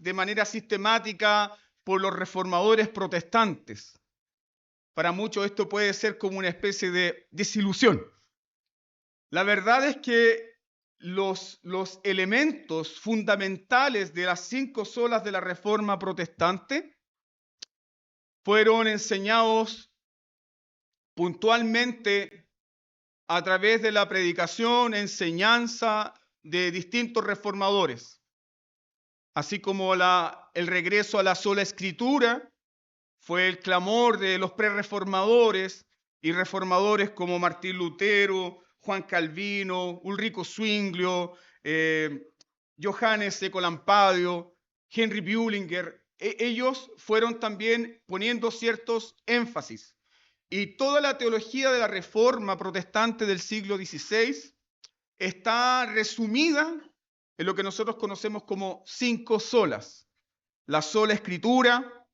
de manera sistemática por los reformadores protestantes. Para muchos esto puede ser como una especie de desilusión. La verdad es que los elementos fundamentales de las 5 solas de la Reforma protestante fueron enseñados puntualmente a través de la predicación, enseñanza de distintos reformadores, así como el regreso a la sola escritura fue el clamor de los prerreformadores y reformadores como Martín Lutero, Juan Calvino, Ulrico Zwinglio, Johannes de Colampadio, Henry Bullinger. Ellos fueron también poniendo ciertos énfasis. Y toda la teología de la Reforma protestante del siglo XVI está resumida en lo que nosotros conocemos como 5 solas. La sola escritura,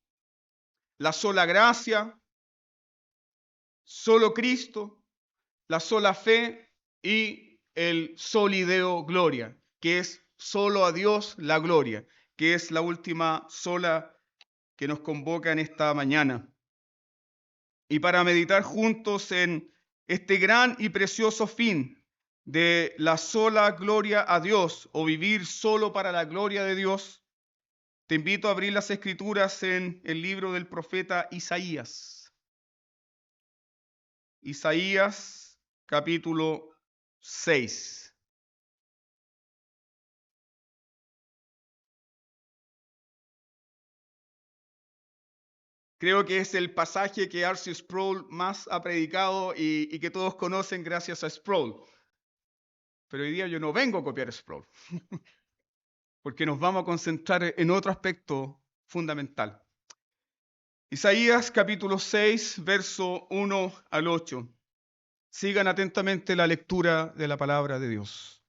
la sola gracia, solo Cristo, la sola fe y el soli Deo gloria, que es solo a Dios la gloria, que es la última sola que nos convoca en esta mañana. Y para meditar juntos en este gran y precioso fin de la sola gloria a Dios o vivir solo para la gloria de Dios, te invito a abrir las Escrituras en el libro del profeta Isaías. Isaías capítulo 6. Creo que es el pasaje que R.C. Sproul más ha predicado y que todos conocen gracias a Sproul. Pero hoy día yo no vengo a copiar a Sproul, porque nos vamos a concentrar en otro aspecto fundamental. Isaías capítulo 6, verso 1 al 8. Sigan atentamente la lectura de la palabra de Dios.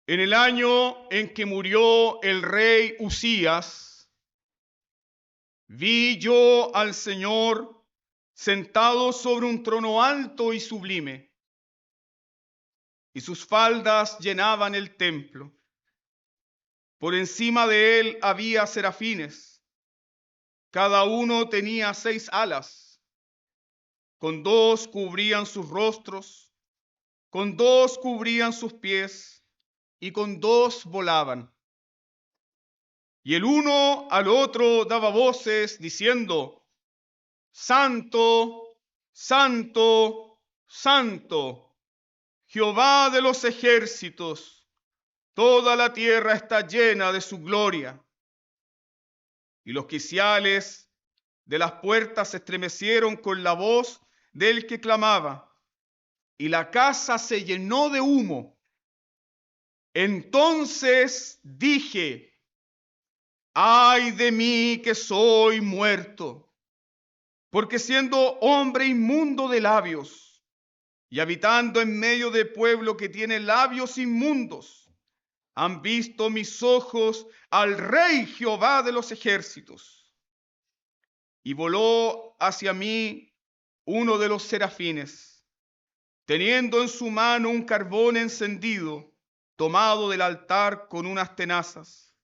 En el año en que murió el rey Usías, vi yo al Señor sentado sobre un trono alto y sublime, y sus faldas llenaban el templo. Por encima de él había serafines, cada uno tenía 6 alas, con 2 cubrían sus rostros, con 2 cubrían sus pies, y con 2 volaban. Y el uno al otro daba voces diciendo: Santo, Santo, Santo, Jehová de los ejércitos, toda la tierra está llena de su gloria. Y los quiciales de las puertas se estremecieron con la voz del que clamaba, y la casa se llenó de humo. Entonces dije: ¡ay de mí que soy muerto! Porque siendo hombre inmundo de labios y habitando en medio de pueblo que tiene labios inmundos, han visto mis ojos al Rey Jehová de los ejércitos. Y voló hacia mí uno de los serafines, teniendo en su mano un carbón encendido, tomado del altar con unas tenazas,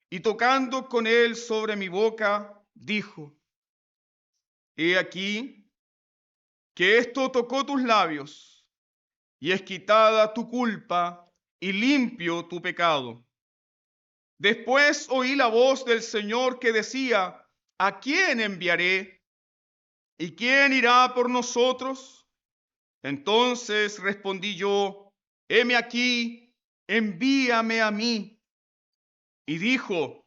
y tocando con él sobre mi boca, dijo: He aquí que esto tocó tus labios, y es quitada tu culpa y limpio tu pecado. Después oí la voz del Señor que decía: ¿a quién enviaré? ¿Y quién irá por nosotros? Entonces respondí yo: heme aquí, envíame a mí. Y dijo: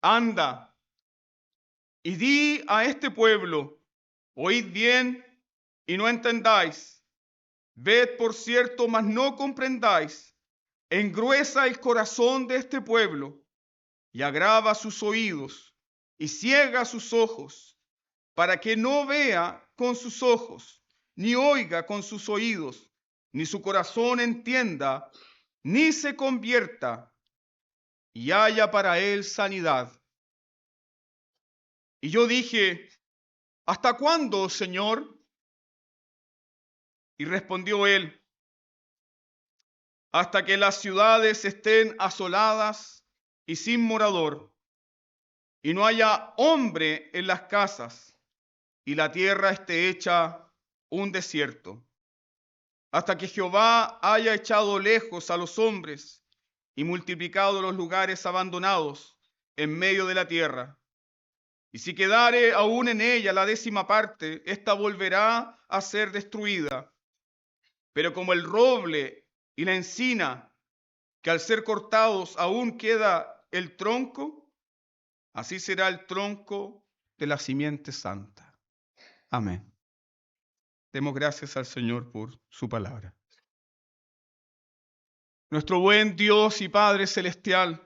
anda, y di a este pueblo: oíd bien y no entendáis. Ved por cierto, mas no comprendáis. Engruesa el corazón de este pueblo y agrava sus oídos y ciega sus ojos, para que no vea con sus ojos, ni oiga con sus oídos, ni su corazón entienda, ni se convierta, y haya para él sanidad. Y yo dije: ¿hasta cuándo, Señor? Y respondió él: hasta que las ciudades estén asoladas y sin morador, y no haya hombre en las casas, y la tierra esté hecha un desierto, hasta que Jehová haya echado lejos a los hombres y multiplicado los lugares abandonados en medio de la tierra. Y si quedare aún en ella la 10ª parte, ésta volverá a ser destruida. Pero como el roble y la encina, que al ser cortados aún queda el tronco, así será el tronco de la simiente santa. Amén. Demos gracias al Señor por su palabra. Nuestro buen Dios y Padre Celestial,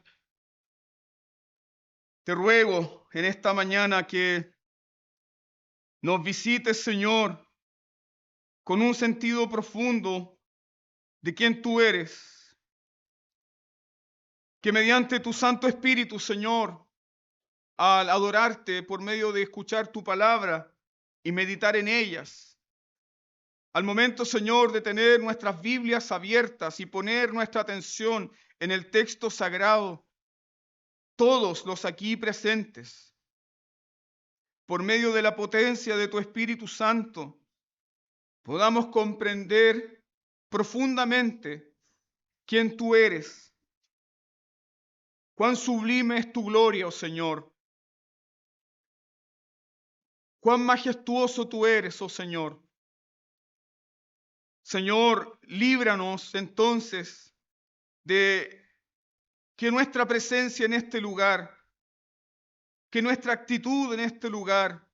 te ruego en esta mañana que nos visites, Señor, con un sentido profundo de quién tú eres. Que mediante tu Santo Espíritu, Señor, al adorarte por medio de escuchar tu palabra y meditar en ellas, al momento, Señor, de tener nuestras Biblias abiertas y poner nuestra atención en el texto sagrado, todos los aquí presentes, por medio de la potencia de tu Espíritu Santo, podamos comprender profundamente quién tú eres, cuán sublime es tu gloria, oh Señor, cuán majestuoso tú eres, oh Señor. Señor, líbranos entonces de que nuestra presencia en este lugar, que nuestra actitud en este lugar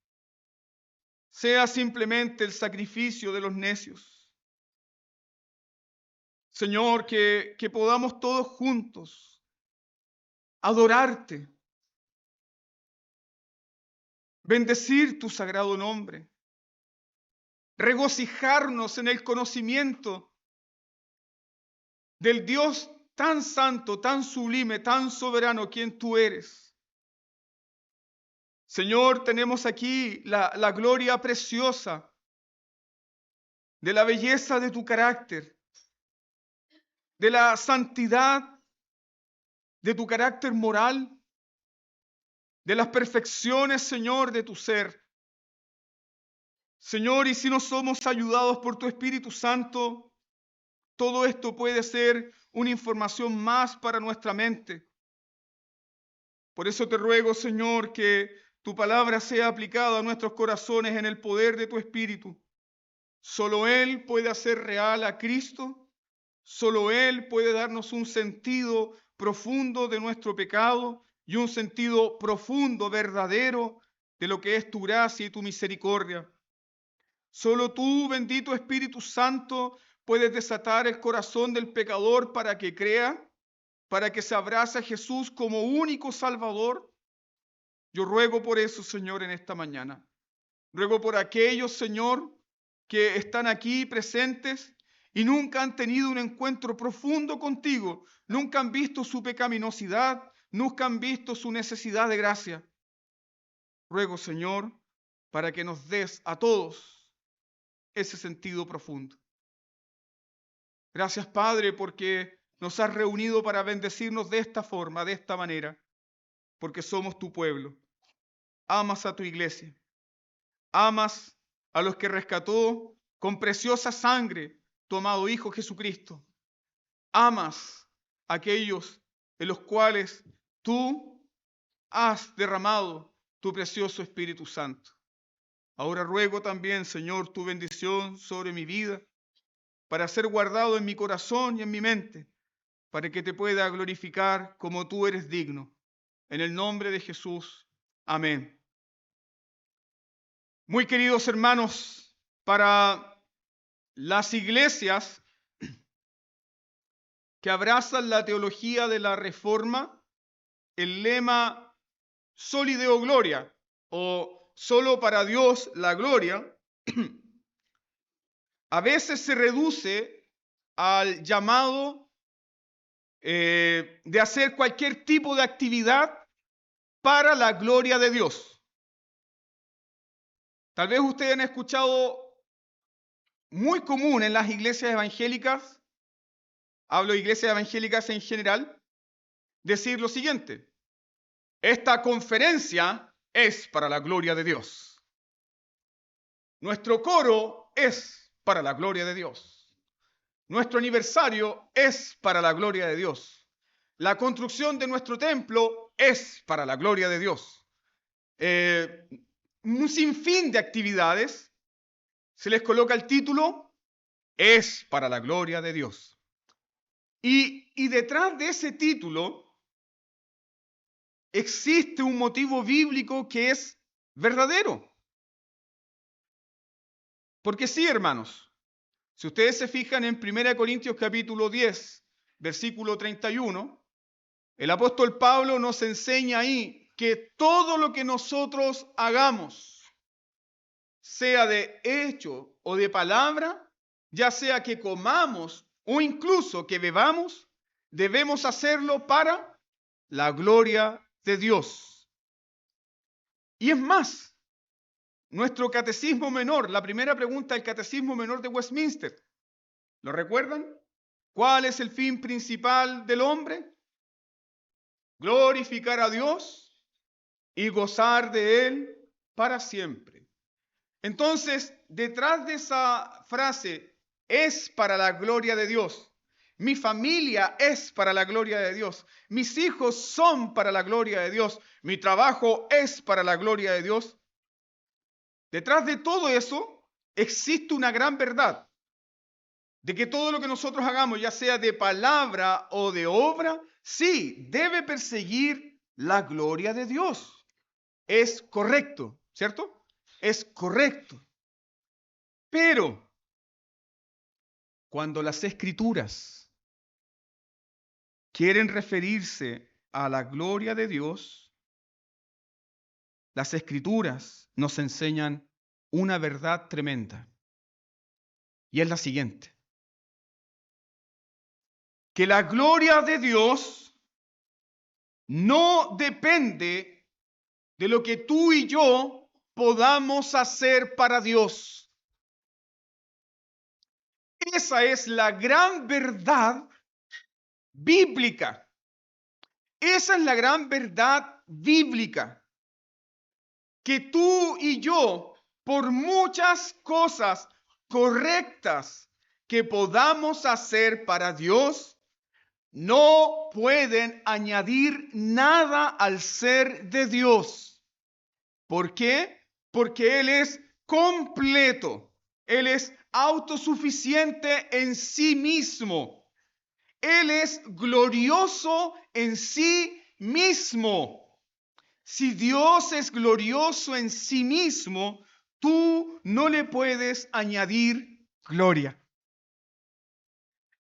sea simplemente el sacrificio de los necios. Señor, que podamos todos juntos adorarte, bendecir tu sagrado nombre, regocijarnos en el conocimiento del Dios tan santo, tan sublime, tan soberano, quien tú eres. Señor, tenemos aquí la gloria preciosa de la belleza de tu carácter, de la santidad de tu carácter moral, de las perfecciones, Señor, de tu ser. Señor, y si no somos ayudados por tu Espíritu Santo, todo esto puede ser una información más para nuestra mente. Por eso te ruego, Señor, que tu palabra sea aplicada a nuestros corazones en el poder de tu Espíritu. Solo Él puede hacer real a Cristo. Solo Él puede darnos un sentido profundo de nuestro pecado y un sentido profundo, verdadero, de lo que es tu gracia y tu misericordia. Solo tú, bendito Espíritu Santo, puedes desatar el corazón del pecador para que crea, para que se abrace a Jesús como único Salvador. Yo ruego por eso, Señor, en esta mañana. Ruego por aquellos, Señor, que están aquí presentes y nunca han tenido un encuentro profundo contigo, nunca han visto su pecaminosidad, nunca han visto su necesidad de gracia. Ruego, Señor, para que nos des a todos ese sentido profundo. Gracias, Padre, porque nos has reunido para bendecirnos de esta forma, de esta manera, porque somos tu pueblo. Amas a tu iglesia, amas a los que rescató con preciosa sangre tu amado Hijo Jesucristo. Amas a aquellos en los cuales tú has derramado tu precioso Espíritu Santo. Ahora ruego también, Señor, tu bendición sobre mi vida, para ser guardado en mi corazón y en mi mente, para que te pueda glorificar como tú eres digno. En el nombre de Jesús. Amén. Muy queridos hermanos, para las iglesias que abrazan la teología de la Reforma, el lema Soli Deo Gloria, o solo para Dios la gloria, a veces se reduce al llamado de hacer cualquier tipo de actividad para la gloria de Dios. Tal vez ustedes han escuchado muy común en las iglesias evangélicas hablo de iglesias evangélicas en general, decir lo siguiente: esta conferencia es para la gloria de Dios. Nuestro coro es para la gloria de Dios. Nuestro aniversario es para la gloria de Dios. La construcción de nuestro templo es para la gloria de Dios. Un sinfín de actividades, se les coloca el título, es para la gloria de Dios. Y detrás de ese título existe un motivo bíblico que es verdadero. Porque sí, hermanos, si ustedes se fijan en 1 Corintios capítulo 10, versículo 31, el apóstol Pablo nos enseña ahí que todo lo que nosotros hagamos, sea de hecho o de palabra, ya sea que comamos o incluso que bebamos, debemos hacerlo para la gloria de Dios. Y es más, nuestro catecismo menor, la primera pregunta del catecismo menor de Westminster, ¿lo recuerdan? ¿Cuál es el fin principal del hombre? Glorificar a Dios y gozar de Él para siempre. Entonces, detrás de esa frase, es para la gloria de Dios. Mi familia es para la gloria de Dios. Mis hijos son para la gloria de Dios. Mi trabajo es para la gloria de Dios. Detrás de todo eso existe una gran verdad, de que todo lo que nosotros hagamos, ya sea de palabra o de obra, sí, debe perseguir la gloria de Dios. Es correcto, ¿cierto? Es correcto. Pero cuando las Escrituras quieren referirse a la gloria de Dios, las Escrituras nos enseñan una verdad tremenda. Y es la siguiente: que la gloria de Dios no depende de lo que tú y yo podamos hacer para Dios. Esa es la gran verdad bíblica. Esa es la gran verdad bíblica. Que tú y yo, por muchas cosas correctas que podamos hacer para Dios, no pueden añadir nada al ser de Dios. ¿Por qué? Porque Él es completo. Él es autosuficiente en sí mismo. Él es glorioso en sí mismo. Si Dios es glorioso en sí mismo, tú no le puedes añadir gloria.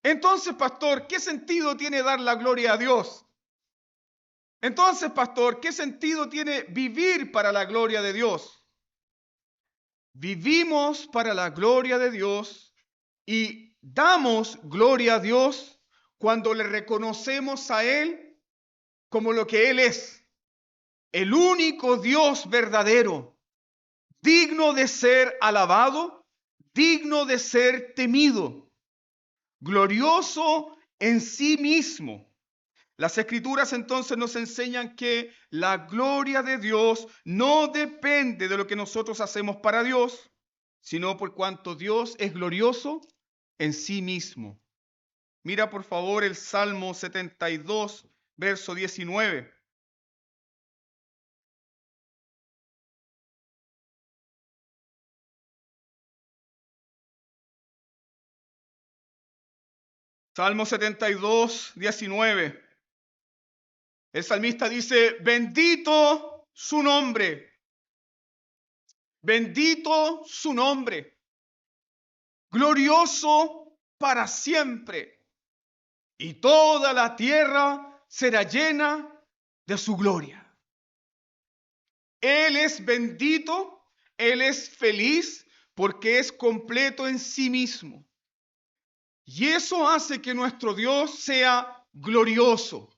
Entonces, pastor, ¿qué sentido tiene dar la gloria a Dios? Entonces, pastor, ¿qué sentido tiene vivir para la gloria de Dios? Vivimos para la gloria de Dios y damos gloria a Dios cuando le reconocemos a Él como lo que Él es, el único Dios verdadero, digno de ser alabado, digno de ser temido, glorioso en sí mismo. Las Escrituras entonces nos enseñan que la gloria de Dios no depende de lo que nosotros hacemos para Dios, sino por cuanto Dios es glorioso en sí mismo. Mira por favor el Salmo 72, verso 19. Salmo 72, 19. El salmista dice: bendito su nombre, bendito su nombre, glorioso para siempre, y toda la tierra será llena de su gloria. Él es bendito, Él es feliz porque es completo en sí mismo. Y eso hace que nuestro Dios sea glorioso.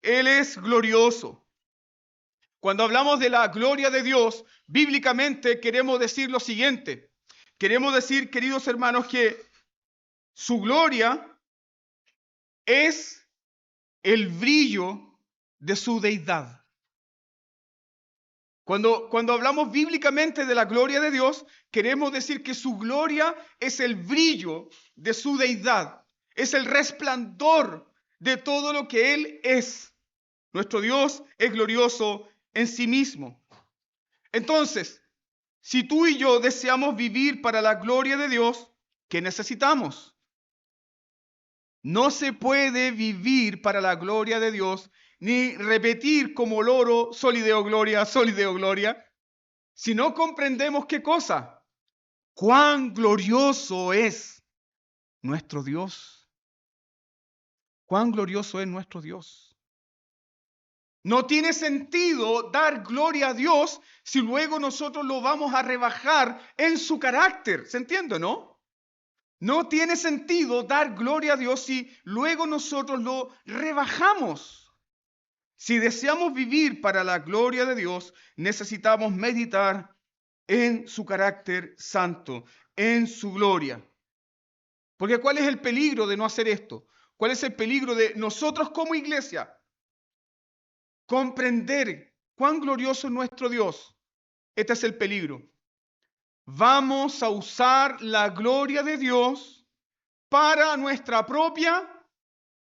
Él es glorioso. Cuando hablamos de la gloria de Dios, bíblicamente queremos decir lo siguiente. Queremos decir, queridos hermanos, que su gloria es el brillo de su deidad. Cuando hablamos bíblicamente de la gloria de Dios, queremos decir que su gloria es el brillo de su deidad, es el resplandor de todo lo que Él es. Nuestro Dios es glorioso en sí mismo. Entonces, si tú y yo deseamos vivir para la gloria de Dios, ¿qué necesitamos? No se puede vivir para la gloria de Dios ni repetir como loro, solideo gloria, si no comprendemos qué cosa, cuán glorioso es nuestro Dios. Cuán glorioso es nuestro Dios. No tiene sentido dar gloria a Dios si luego nosotros lo vamos a rebajar en su carácter. ¿Se entiende, no? No tiene sentido dar gloria a Dios si luego nosotros lo rebajamos. Si deseamos vivir para la gloria de Dios, necesitamos meditar en su carácter santo, en su gloria. Porque ¿cuál es el peligro de no hacer esto? ¿Cuál es el peligro de nosotros como iglesia? Comprender cuán glorioso es nuestro Dios. Este es el peligro. Vamos a usar la gloria de Dios para nuestra propia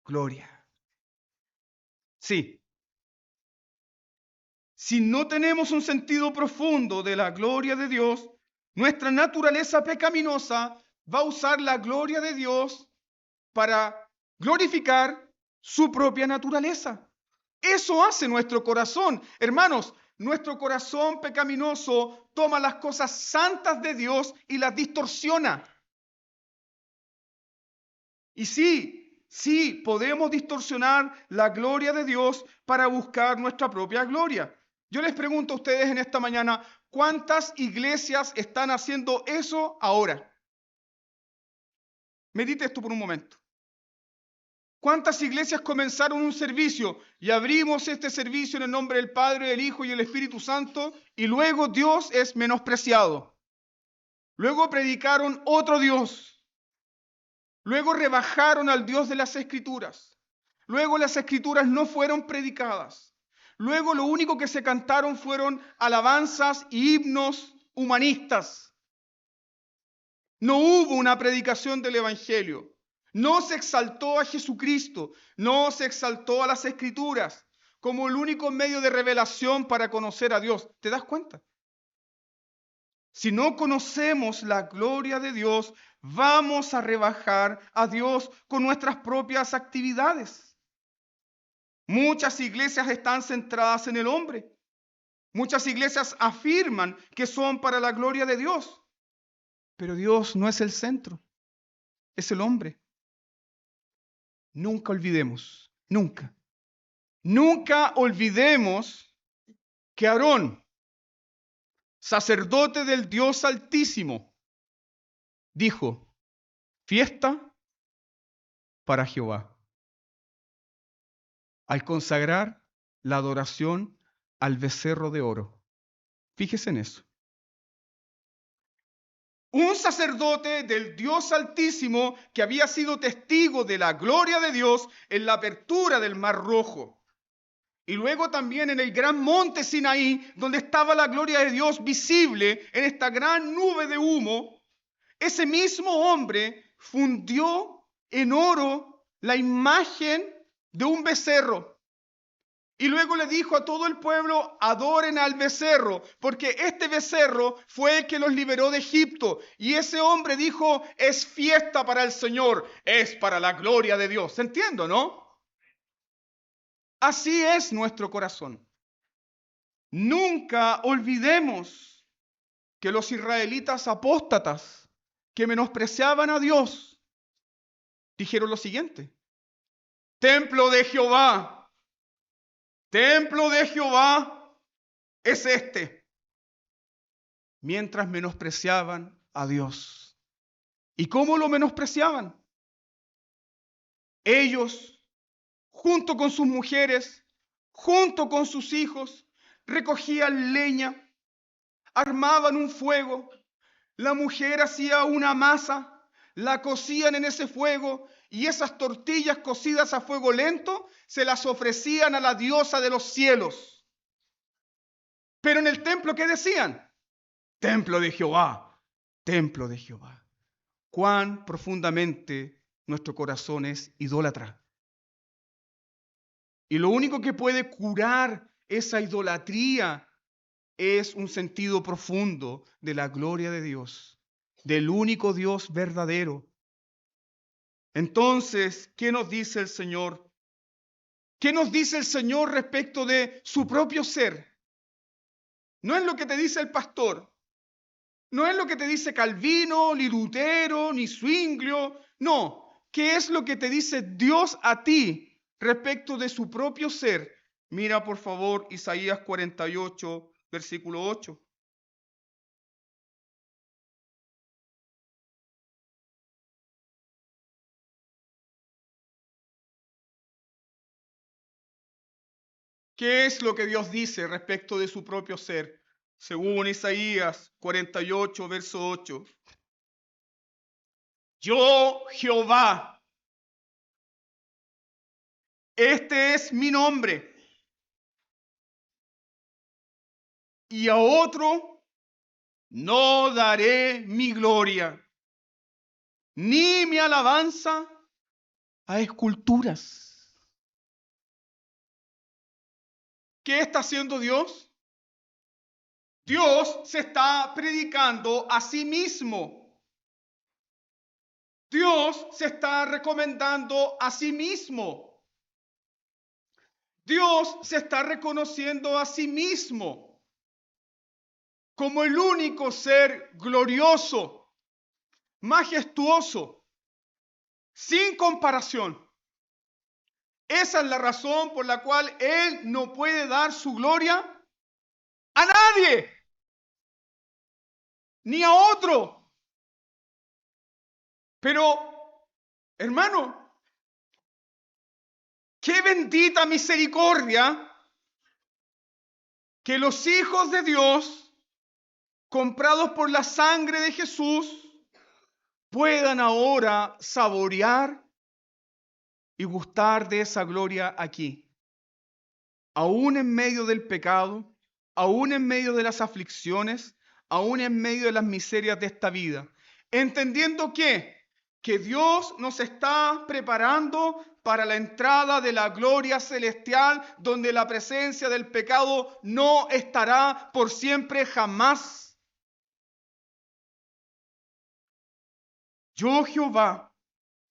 gloria. Sí. Si no tenemos un sentido profundo de la gloria de Dios, nuestra naturaleza pecaminosa va a usar la gloria de Dios para glorificar su propia naturaleza. Eso hace nuestro corazón. Hermanos, nuestro corazón pecaminoso toma las cosas santas de Dios y las distorsiona. Y sí, podemos distorsionar la gloria de Dios para buscar nuestra propia gloria. Yo les pregunto a ustedes en esta mañana, ¿cuántas iglesias están haciendo eso ahora? Medite esto por un momento. ¿Cuántas iglesias comenzaron un servicio y abrimos este servicio en el nombre del Padre, del Hijo y del Espíritu Santo y luego Dios es menospreciado? Luego predicaron otro Dios. Luego rebajaron al Dios de las Escrituras. Luego las Escrituras no fueron predicadas. Luego lo único que se cantaron fueron alabanzas y himnos humanistas. No hubo una predicación del Evangelio. No se exaltó a Jesucristo. No se exaltó a las Escrituras como el único medio de revelación para conocer a Dios. ¿Te das cuenta? Si no conocemos la gloria de Dios, vamos a rebajar a Dios con nuestras propias actividades. Muchas iglesias están centradas en el hombre. Muchas iglesias afirman que son para la gloria de Dios. Pero Dios no es el centro, es el hombre. Nunca olvidemos, nunca olvidemos que Aarón, sacerdote del Dios Altísimo, dijo, fiesta para Jehová, al consagrar la adoración al becerro de oro. Fíjese en eso. Un sacerdote del Dios Altísimo que había sido testigo de la gloria de Dios en la apertura del Mar Rojo. Y luego también en el gran monte Sinaí, donde estaba la gloria de Dios visible en esta gran nube de humo. Ese mismo hombre fundió en oro la imagen de un becerro. Y luego le dijo a todo el pueblo, adoren al becerro, porque este becerro fue el que los liberó de Egipto. Y ese hombre dijo, es fiesta para el Señor, es para la gloria de Dios. ¿Se entiende, no? Así es nuestro corazón. Nunca olvidemos que los israelitas apóstatas que menospreciaban a Dios dijeron lo siguiente: templo de Jehová es este. Mientras menospreciaban a Dios. ¿Y cómo lo menospreciaban? Ellos, junto con sus mujeres, junto con sus hijos, recogían leña, armaban un fuego, la mujer hacía una masa, la cocían en ese fuego y esas tortillas cocidas a fuego lento se las ofrecían a la diosa de los cielos. Pero en el templo, ¿qué decían? Templo de Jehová, templo de Jehová. Cuán profundamente nuestro corazón es idólatra. Y lo único que puede curar esa idolatría es un sentido profundo de la gloria de Dios, del único Dios verdadero. Entonces, ¿qué nos dice el Señor? ¿Qué nos dice el Señor respecto de su propio ser? No es lo que te dice el pastor, no es lo que te dice Calvino, ni Lutero, ni Zwinglio, no. ¿Qué es lo que te dice Dios a ti respecto de su propio ser? Mira por favor Isaías 48, versículo 8. ¿Qué es lo que Dios dice respecto de su propio ser? Según Isaías 48, verso 8. Yo, Jehová, este es mi nombre, y a otro no daré mi gloria, ni mi alabanza a esculturas. ¿Qué está haciendo Dios? Dios se está predicando a sí mismo. Dios se está recomendando a sí mismo. Dios se está reconociendo a sí mismo como el único ser glorioso, majestuoso, sin comparación. Esa es la razón por la cual Él no puede dar su gloria a nadie, ni a otro. Pero, hermano, qué bendita misericordia que los hijos de Dios, comprados por la sangre de Jesús, puedan ahora saborear y gustar de esa gloria aquí. Aún en medio del pecado, aún en medio de las aflicciones, aún en medio de las miserias de esta vida. Entendiendo que Dios nos está preparando para la entrada de la gloria celestial, donde la presencia del pecado no estará por siempre jamás. Yo, Jehová,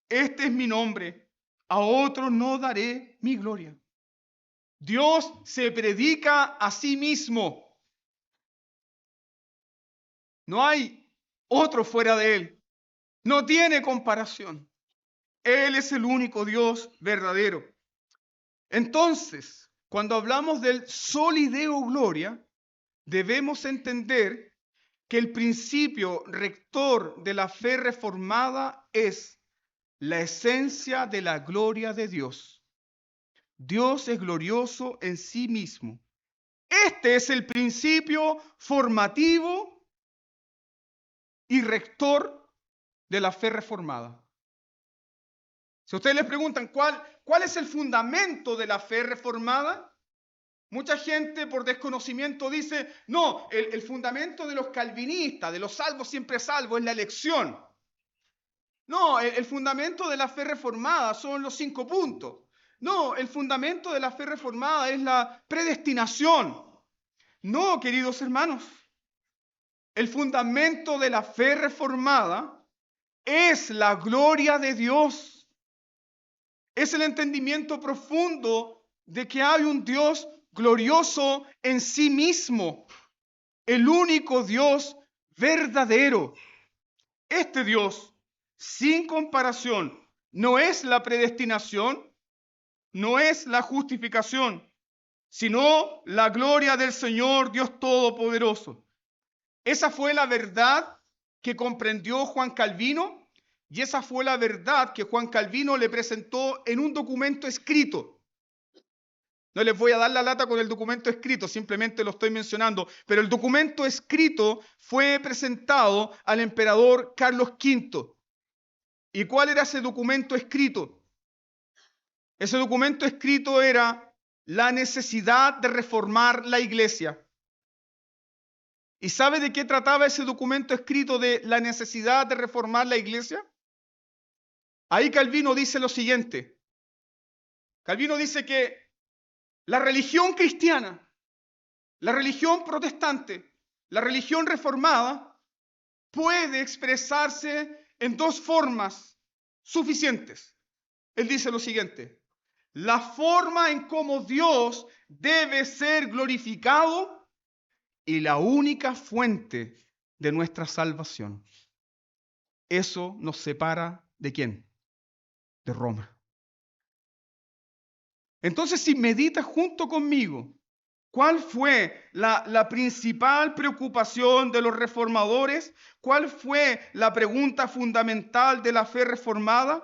este es mi nombre, a otro no daré mi gloria. Dios se predica a sí mismo. No hay otro fuera de Él. No tiene comparación. Él es el único Dios verdadero. Entonces, cuando hablamos del soli Deo gloria, debemos entender que el principio rector de la fe reformada es la esencia de la gloria de Dios. Dios es glorioso en sí mismo. Este es el principio formativo y rector de la fe reformada. Si ustedes les preguntan cuál es el fundamento de la fe reformada, mucha gente por desconocimiento dice, no, el fundamento de los calvinistas, de los salvos siempre salvos, es la elección. No, el fundamento de la fe reformada son los 5 puntos. No, el fundamento de la fe reformada es la predestinación. No, queridos hermanos, el fundamento de la fe reformada es la gloria de Dios. Es el entendimiento profundo de que hay un Dios glorioso en sí mismo, el único Dios verdadero. Este Dios, sin comparación, no es la predestinación, no es la justificación, sino la gloria del Señor Dios Todopoderoso. Esa fue la verdad que comprendió Juan Calvino y esa fue la verdad que Juan Calvino le presentó en un documento escrito. No les voy a dar la lata con el documento escrito, simplemente lo estoy mencionando, pero el documento escrito fue presentado al emperador Carlos V. ¿Y cuál era ese documento escrito? Ese documento escrito era la necesidad de reformar la iglesia. ¿Y sabe de qué trataba ese documento escrito de la necesidad de reformar la iglesia? Ahí Calvino dice lo siguiente. Calvino dice que la religión cristiana, la religión protestante, la religión reformada puede expresarse en dos formas suficientes. Él dice lo siguiente: la forma en cómo Dios debe ser glorificado y la única fuente de nuestra salvación. Eso nos separa ¿de quién? De Roma. Entonces, si meditas junto conmigo, ¿cuál fue la principal preocupación de los reformadores? ¿Cuál fue la pregunta fundamental de la fe reformada?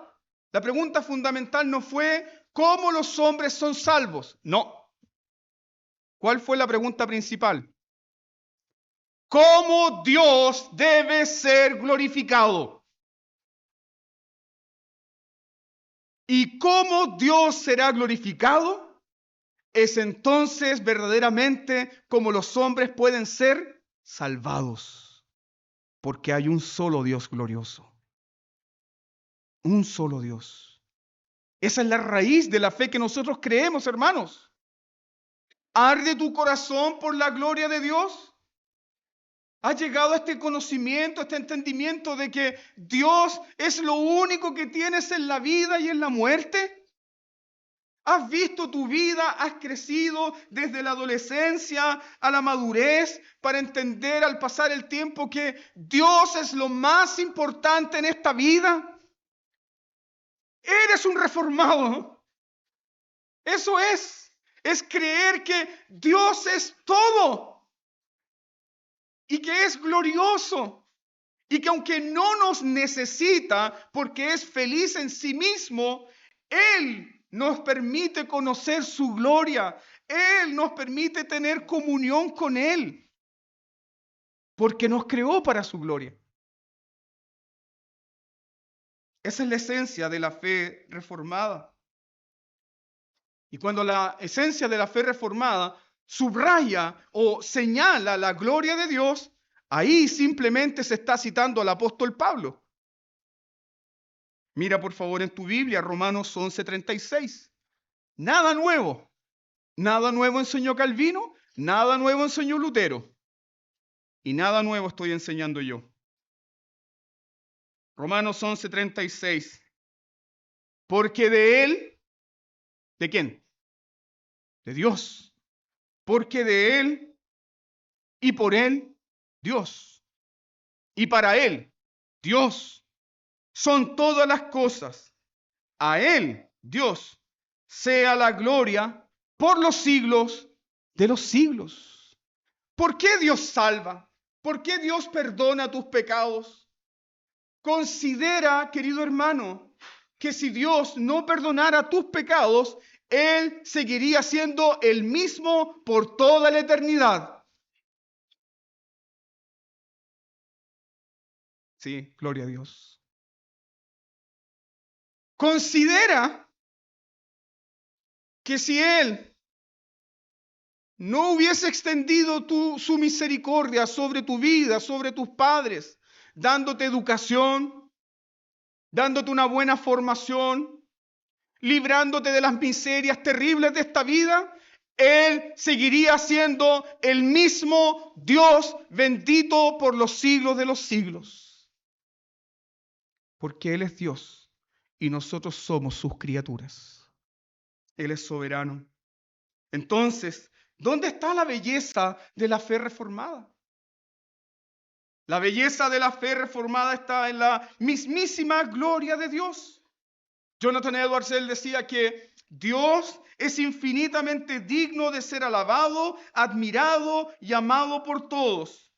La pregunta fundamental no fue ¿cómo los hombres son salvos? No. ¿Cuál fue la pregunta principal? ¿Cómo Dios debe ser glorificado? ¿Y cómo Dios será glorificado? Es entonces verdaderamente como los hombres pueden ser salvados. Porque hay un solo Dios glorioso. Un solo Dios. Esa es la raíz de la fe que nosotros creemos, hermanos. ¿Arde tu corazón por la gloria de Dios? ¿Has llegado a este conocimiento, a este entendimiento de que Dios es lo único que tienes en la vida y en la muerte? ¿Has visto tu vida? ¿Has crecido desde la adolescencia a la madurez para entender al pasar el tiempo que Dios es lo más importante en esta vida? Eres un reformado. Eso es creer que Dios es todo y que es glorioso y que aunque no nos necesita porque es feliz en sí mismo, Él nos permite conocer su gloria. Él nos permite tener comunión con Él porque nos creó para su gloria. Esa es la esencia de la fe reformada. Y cuando la esencia de la fe reformada subraya o señala la gloria de Dios, ahí simplemente se está citando al apóstol Pablo. Mira por favor en tu Biblia, Romanos 11:36. Nada nuevo. Nada nuevo enseñó Calvino, nada nuevo enseñó Lutero. Y nada nuevo estoy enseñando yo. Romanos 11:36. Porque de Él, ¿de quién? De Dios. Porque de Él y por Él, Dios. Y para Él, Dios, son todas las cosas. A Él, Dios, sea la gloria por los siglos de los siglos. ¿Por qué Dios salva? ¿Por qué Dios perdona tus pecados? Considera, querido hermano, que si Dios no perdonara tus pecados, Él seguiría siendo el mismo por toda la eternidad. Sí, gloria a Dios. Considera que si Él no hubiese extendido su misericordia sobre tu vida, sobre tus padres, dándote educación, dándote una buena formación, librándote de las miserias terribles de esta vida, Él seguiría siendo el mismo Dios bendito por los siglos de los siglos. Porque Él es Dios y nosotros somos sus criaturas. Él es soberano. Entonces, ¿dónde está la belleza de la fe reformada? La belleza de la fe reformada está en la mismísima gloria de Dios. Jonathan Edwards decía que Dios es infinitamente digno de ser alabado, admirado y amado por todos.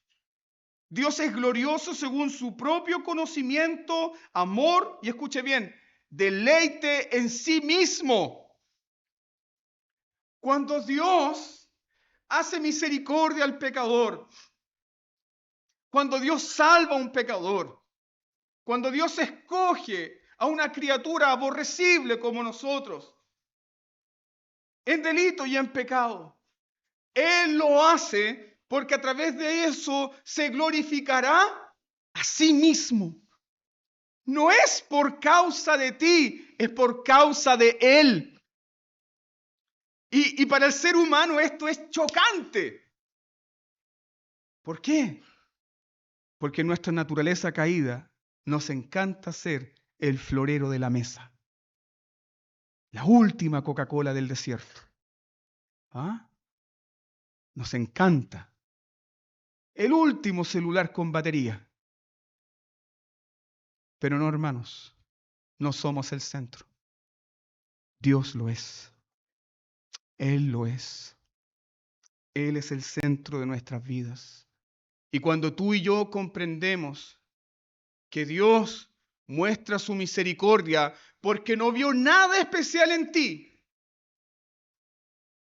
Dios es glorioso según su propio conocimiento, amor y, escuche bien, deleite en sí mismo. Cuando Dios hace misericordia al pecador, cuando Dios salva a un pecador, cuando Dios escoge a una criatura aborrecible como nosotros, en delito y en pecado. Él lo hace porque a través de eso se glorificará a sí mismo. No es por causa de ti, es por causa de Él. Y para el ser humano esto es chocante. ¿Por qué? Porque en nuestra naturaleza caída nos encanta ser el florero de la mesa. La última Coca-Cola del desierto. ¿Ah? Nos encanta. El último celular con batería. Pero no, hermanos, no somos el centro. Dios lo es. Él lo es. Él es el centro de nuestras vidas. Y cuando tú y yo comprendemos que Dios muestra su misericordia porque no vio nada especial en ti,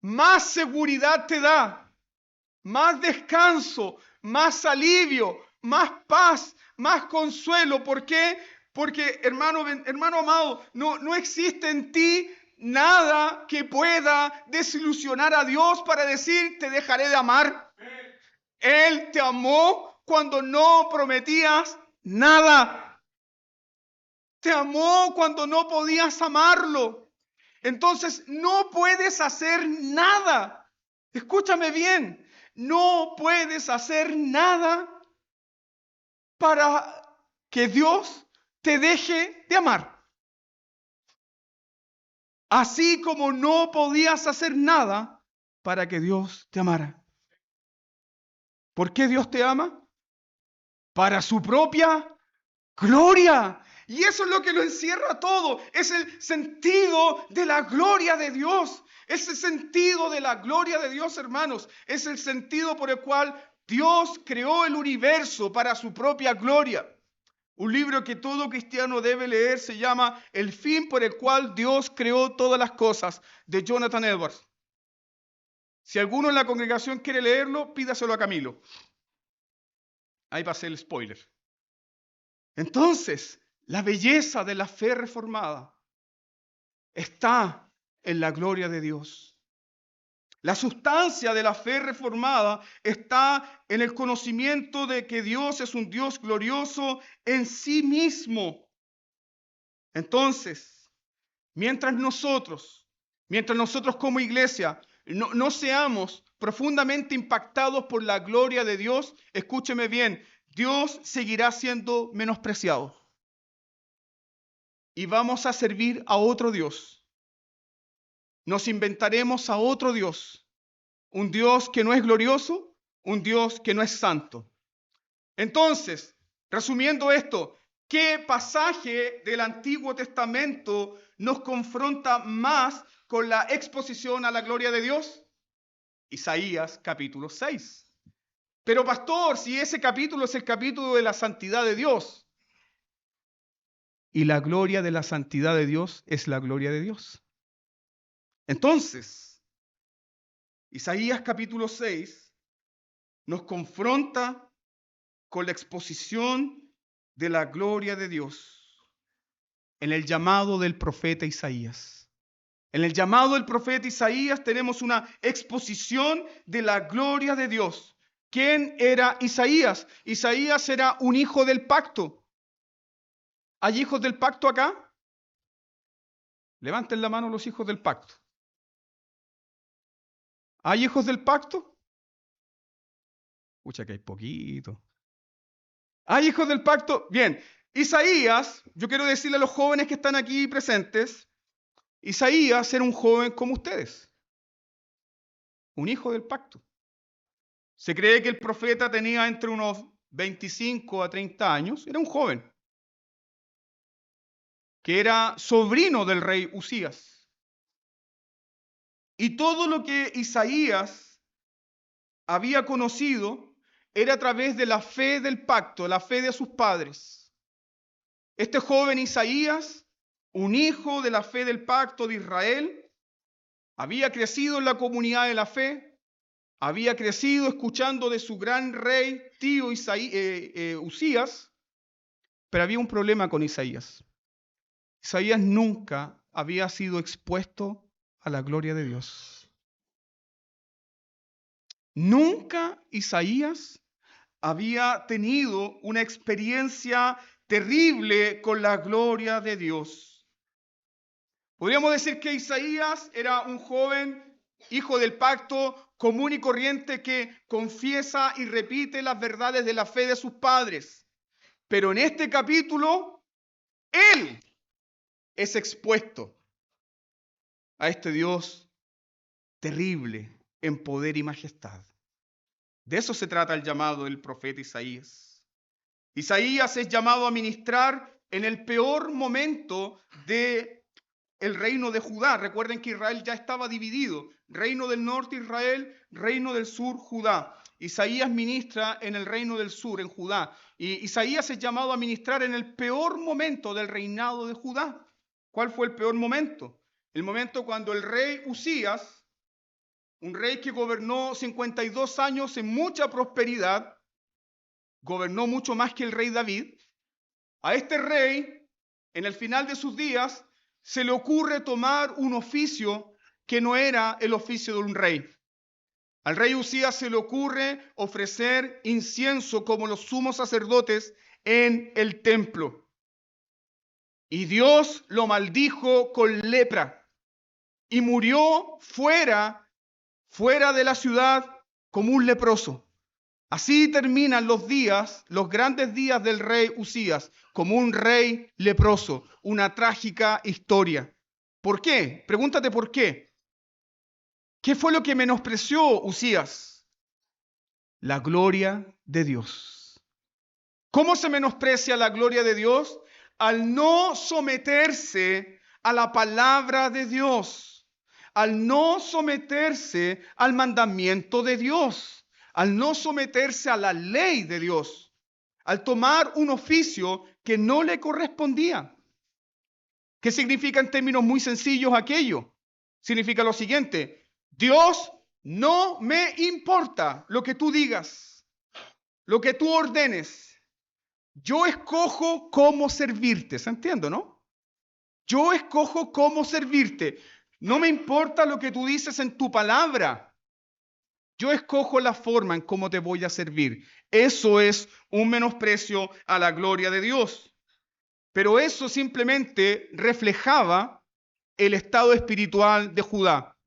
más seguridad te da, más descanso, más alivio, más paz, más consuelo. ¿Por qué? Porque, hermano amado, no existe en ti nada que pueda desilusionar a Dios para decir, te dejaré de amar. Él te amó cuando no prometías nada. Te amó cuando no podías amarlo. Entonces no puedes hacer nada. Escúchame bien. No puedes hacer nada para que Dios te deje de amar. Así como no podías hacer nada para que Dios te amara. ¿Por qué Dios te ama? Para su propia gloria. Y eso es lo que lo encierra todo. Es el sentido de la gloria de Dios. Es el sentido de la gloria de Dios, hermanos. Es el sentido por el cual Dios creó el universo para su propia gloria. Un libro que todo cristiano debe leer se llama El fin por el cual Dios creó todas las cosas, de Jonathan Edwards. Si alguno en la congregación quiere leerlo, pídaselo a Camilo. Ahí va a ser el spoiler. Entonces, la belleza de la fe reformada está en la gloria de Dios. La sustancia de la fe reformada está en el conocimiento de que Dios es un Dios glorioso en sí mismo. Entonces, mientras nosotros como iglesia no seamos profundamente impactados por la gloria de Dios, escúcheme bien, Dios seguirá siendo menospreciado. Y vamos a servir a otro Dios. Nos inventaremos a otro Dios. Un Dios que no es glorioso, un Dios que no es santo. Entonces, resumiendo esto, ¿qué pasaje del Antiguo Testamento nos confronta más con la exposición a la gloria de Dios? Isaías capítulo 6. Pero pastor, si ese capítulo es el capítulo de la santidad de Dios. Y la gloria de la santidad de Dios es la gloria de Dios. Entonces, Isaías capítulo 6 nos confronta con la exposición de la gloria de Dios en el llamado del profeta Isaías. En el llamado del profeta Isaías tenemos una exposición de la gloria de Dios. ¿Quién era Isaías? Isaías era un hijo del pacto. ¿Hay hijos del pacto acá? Levanten la mano los hijos del pacto. ¿Hay hijos del pacto? Pucha, que hay poquito. ¿Hay hijos del pacto? Bien, Isaías, yo quiero decirle a los jóvenes que están aquí presentes, Isaías era un joven como ustedes, un hijo del pacto. Se cree que el profeta tenía entre unos 25 a 30 años, era un joven, que era sobrino del rey Usías. Y todo lo que Isaías había conocido era a través de la fe del pacto, la fe de sus padres. Este joven Isaías, un hijo de la fe del pacto de Israel, había crecido en la comunidad de la fe, había crecido escuchando de su gran rey, tío Usías, pero había un problema con Isaías. Isaías nunca había sido expuesto a la gloria de Dios. Nunca Isaías había tenido una experiencia terrible con la gloria de Dios. Podríamos decir que Isaías era un joven hijo del pacto común y corriente que confiesa y repite las verdades de la fe de sus padres. Pero en este capítulo, él es expuesto a este Dios terrible en poder y majestad. De eso se trata el llamado del profeta Isaías. Isaías es llamado a ministrar en el peor momento del reino de Judá. Recuerden que Israel ya estaba dividido. Reino del norte Israel, reino del sur Judá. Isaías ministra en el reino del sur, en Judá. Y Isaías es llamado a ministrar en el peor momento del reinado de Judá. ¿Cuál fue el peor momento? El momento cuando el rey Usías, un rey que gobernó 52 años en mucha prosperidad, gobernó mucho más que el rey David. A este rey, en el final de sus días, se le ocurre tomar un oficio que no era el oficio de un rey. Al rey Usías se le ocurre ofrecer incienso como los sumos sacerdotes en el templo. Y Dios lo maldijo con lepra y murió fuera de la ciudad como un leproso. Así terminan los días, los grandes días del rey Usías, como un rey leproso, una trágica historia. ¿Por qué? Pregúntate por qué. ¿Qué fue lo que menospreció Usías? La gloria de Dios. ¿Cómo se menosprecia la gloria de Dios? Al no someterse a la palabra de Dios, al no someterse al mandamiento de Dios, al no someterse a la ley de Dios, al tomar un oficio que no le correspondía. ¿Qué significa en términos muy sencillos aquello? Significa lo siguiente: Dios, no me importa lo que tú digas, lo que tú ordenes. Yo escojo cómo servirte. ¿Se entiende, no? Yo escojo cómo servirte. No me importa lo que tú dices en tu palabra. Yo escojo la forma en cómo te voy a servir. Eso es un menosprecio a la gloria de Dios. Pero eso simplemente reflejaba el estado espiritual de Judá.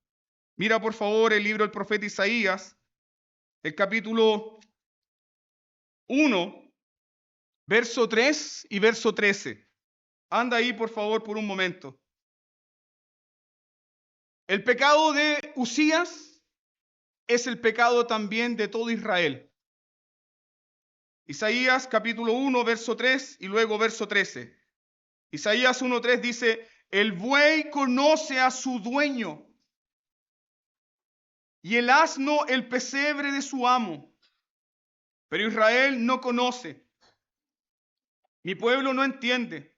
Mira por favor el libro del profeta Isaías, el capítulo 1, verso 3 y verso 13. Anda ahí por favor por un momento. El pecado de Usías es el pecado también de todo Israel. Isaías capítulo 1, verso 3 y luego verso 13. Isaías 1:3 dice: el buey conoce a su dueño y el asno el pesebre de su amo, pero Israel no conoce. Mi pueblo no entiende.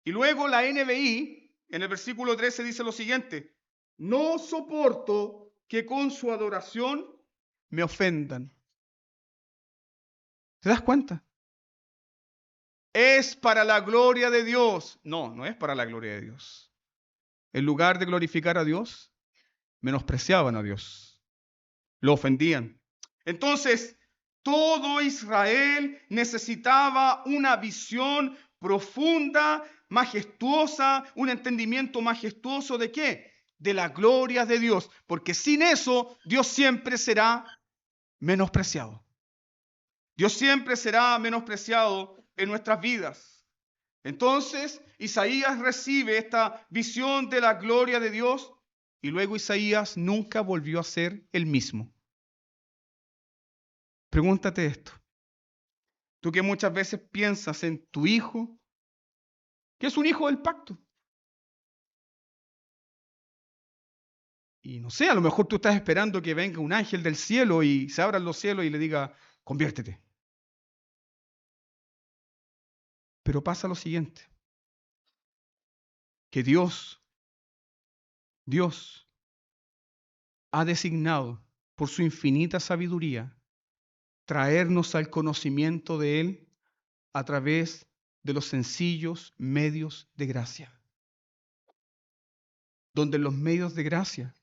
Y luego la NBI, en el versículo 13, dice lo siguiente: no soporto que con su adoración me ofendan. ¿Te das cuenta? Es para la gloria de Dios. No, no es para la gloria de Dios. En lugar de glorificar a Dios, menospreciaban a Dios. Lo ofendían. Entonces, todo Israel necesitaba una visión profunda, majestuosa, un entendimiento majestuoso ¿de qué? De la gloria de Dios. Porque sin eso, Dios siempre será menospreciado. Dios siempre será menospreciado en nuestras vidas. Entonces, Isaías recibe esta visión de la gloria de Dios y luego Isaías nunca volvió a ser el mismo. Pregúntate esto. Tú que muchas veces piensas en tu hijo, que es un hijo del pacto. Y no sé, a lo mejor tú estás esperando que venga un ángel del cielo y se abran los cielos y le diga: conviértete. Pero pasa lo siguiente, que Dios ha designado por su infinita sabiduría traernos al conocimiento de Él a través de los sencillos medios de gracia. Donde los medios de gracia,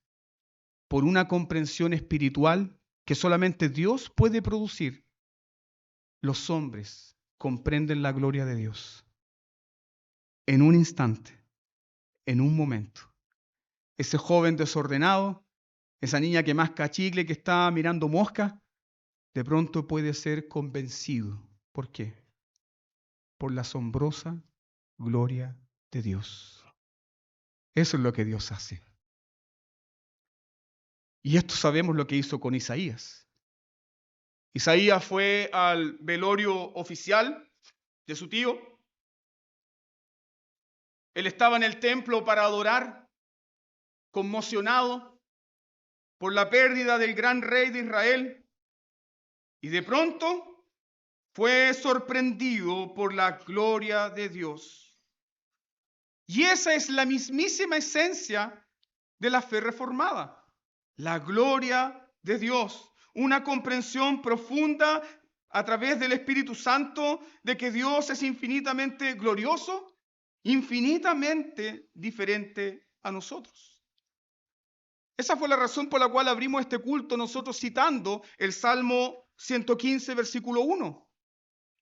por una comprensión espiritual que solamente Dios puede producir, los hombres comprenden la gloria de Dios. En un instante, en un momento. Ese joven desordenado, esa niña que masca chicle, que está mirando moscas, de pronto puede ser convencido. ¿Por qué? Por la asombrosa gloria de Dios. Eso es lo que Dios hace. Y esto sabemos lo que hizo con Isaías. Isaías fue al velorio oficial de su tío. Él estaba en el templo para adorar, conmocionado por la pérdida del gran rey de Israel. Y de pronto fue sorprendido por la gloria de Dios. Y esa es la mismísima esencia de la fe reformada. La gloria de Dios. Una comprensión profunda a través del Espíritu Santo de que Dios es infinitamente glorioso, infinitamente diferente a nosotros. Esa fue la razón por la cual abrimos este culto nosotros citando el Salmo 115, versículo 1.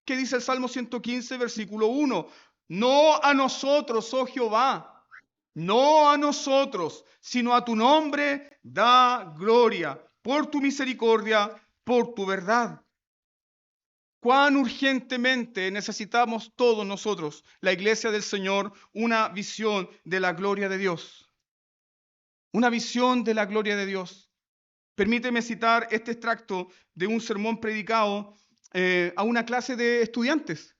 ¿Qué dice el Salmo 115, versículo 1? No a nosotros, oh Jehová, no a nosotros, sino a tu nombre da gloria, por tu misericordia, por tu verdad. Cuán urgentemente necesitamos todos nosotros, la iglesia del Señor, una visión de la gloria de Dios. Una visión de la gloria de Dios. Permíteme citar este extracto de un sermón predicado a una clase de estudiantes.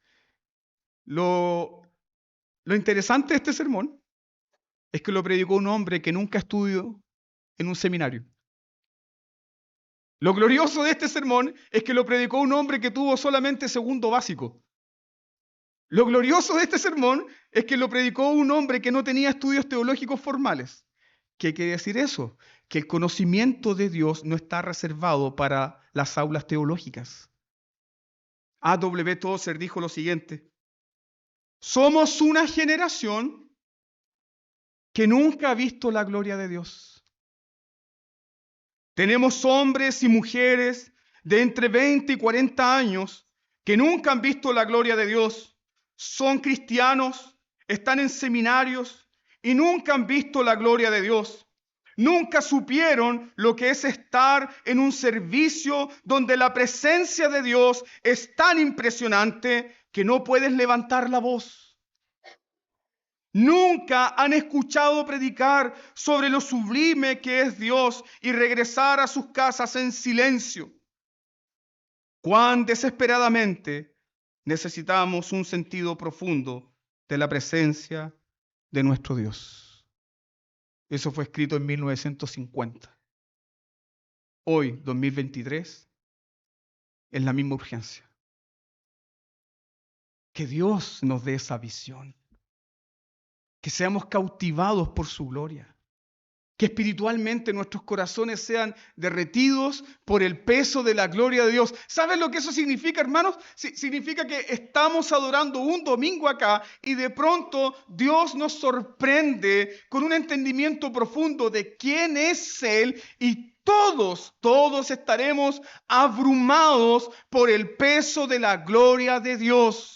Lo interesante de este sermón es que lo predicó un hombre que nunca estudió en un seminario. Lo glorioso de este sermón es que lo predicó un hombre que tuvo solamente segundo básico. Lo glorioso de este sermón es que lo predicó un hombre que no tenía estudios teológicos formales. ¿Qué quiere decir eso? Que el conocimiento de Dios no está reservado para las aulas teológicas. A.W. Tozer dijo lo siguiente: somos una generación que nunca ha visto la gloria de Dios. Tenemos hombres y mujeres de entre 20 y 40 años que nunca han visto la gloria de Dios. Son cristianos, están en seminarios y nunca han visto la gloria de Dios. Nunca supieron lo que es estar en un servicio donde la presencia de Dios es tan impresionante que no puedes levantar la voz. Nunca han escuchado predicar sobre lo sublime que es Dios y regresar a sus casas en silencio. Cuán desesperadamente necesitamos un sentido profundo de la presencia de nuestro Dios. Eso fue escrito en 1950. Hoy, 2023, es la misma urgencia. Que Dios nos dé esa visión. Que seamos cautivados por su gloria. Que espiritualmente nuestros corazones sean derretidos por el peso de la gloria de Dios. ¿Saben lo que eso significa, hermanos? Significa que estamos adorando un domingo acá y de pronto Dios nos sorprende con un entendimiento profundo de quién es Él y todos estaremos abrumados por el peso de la gloria de Dios.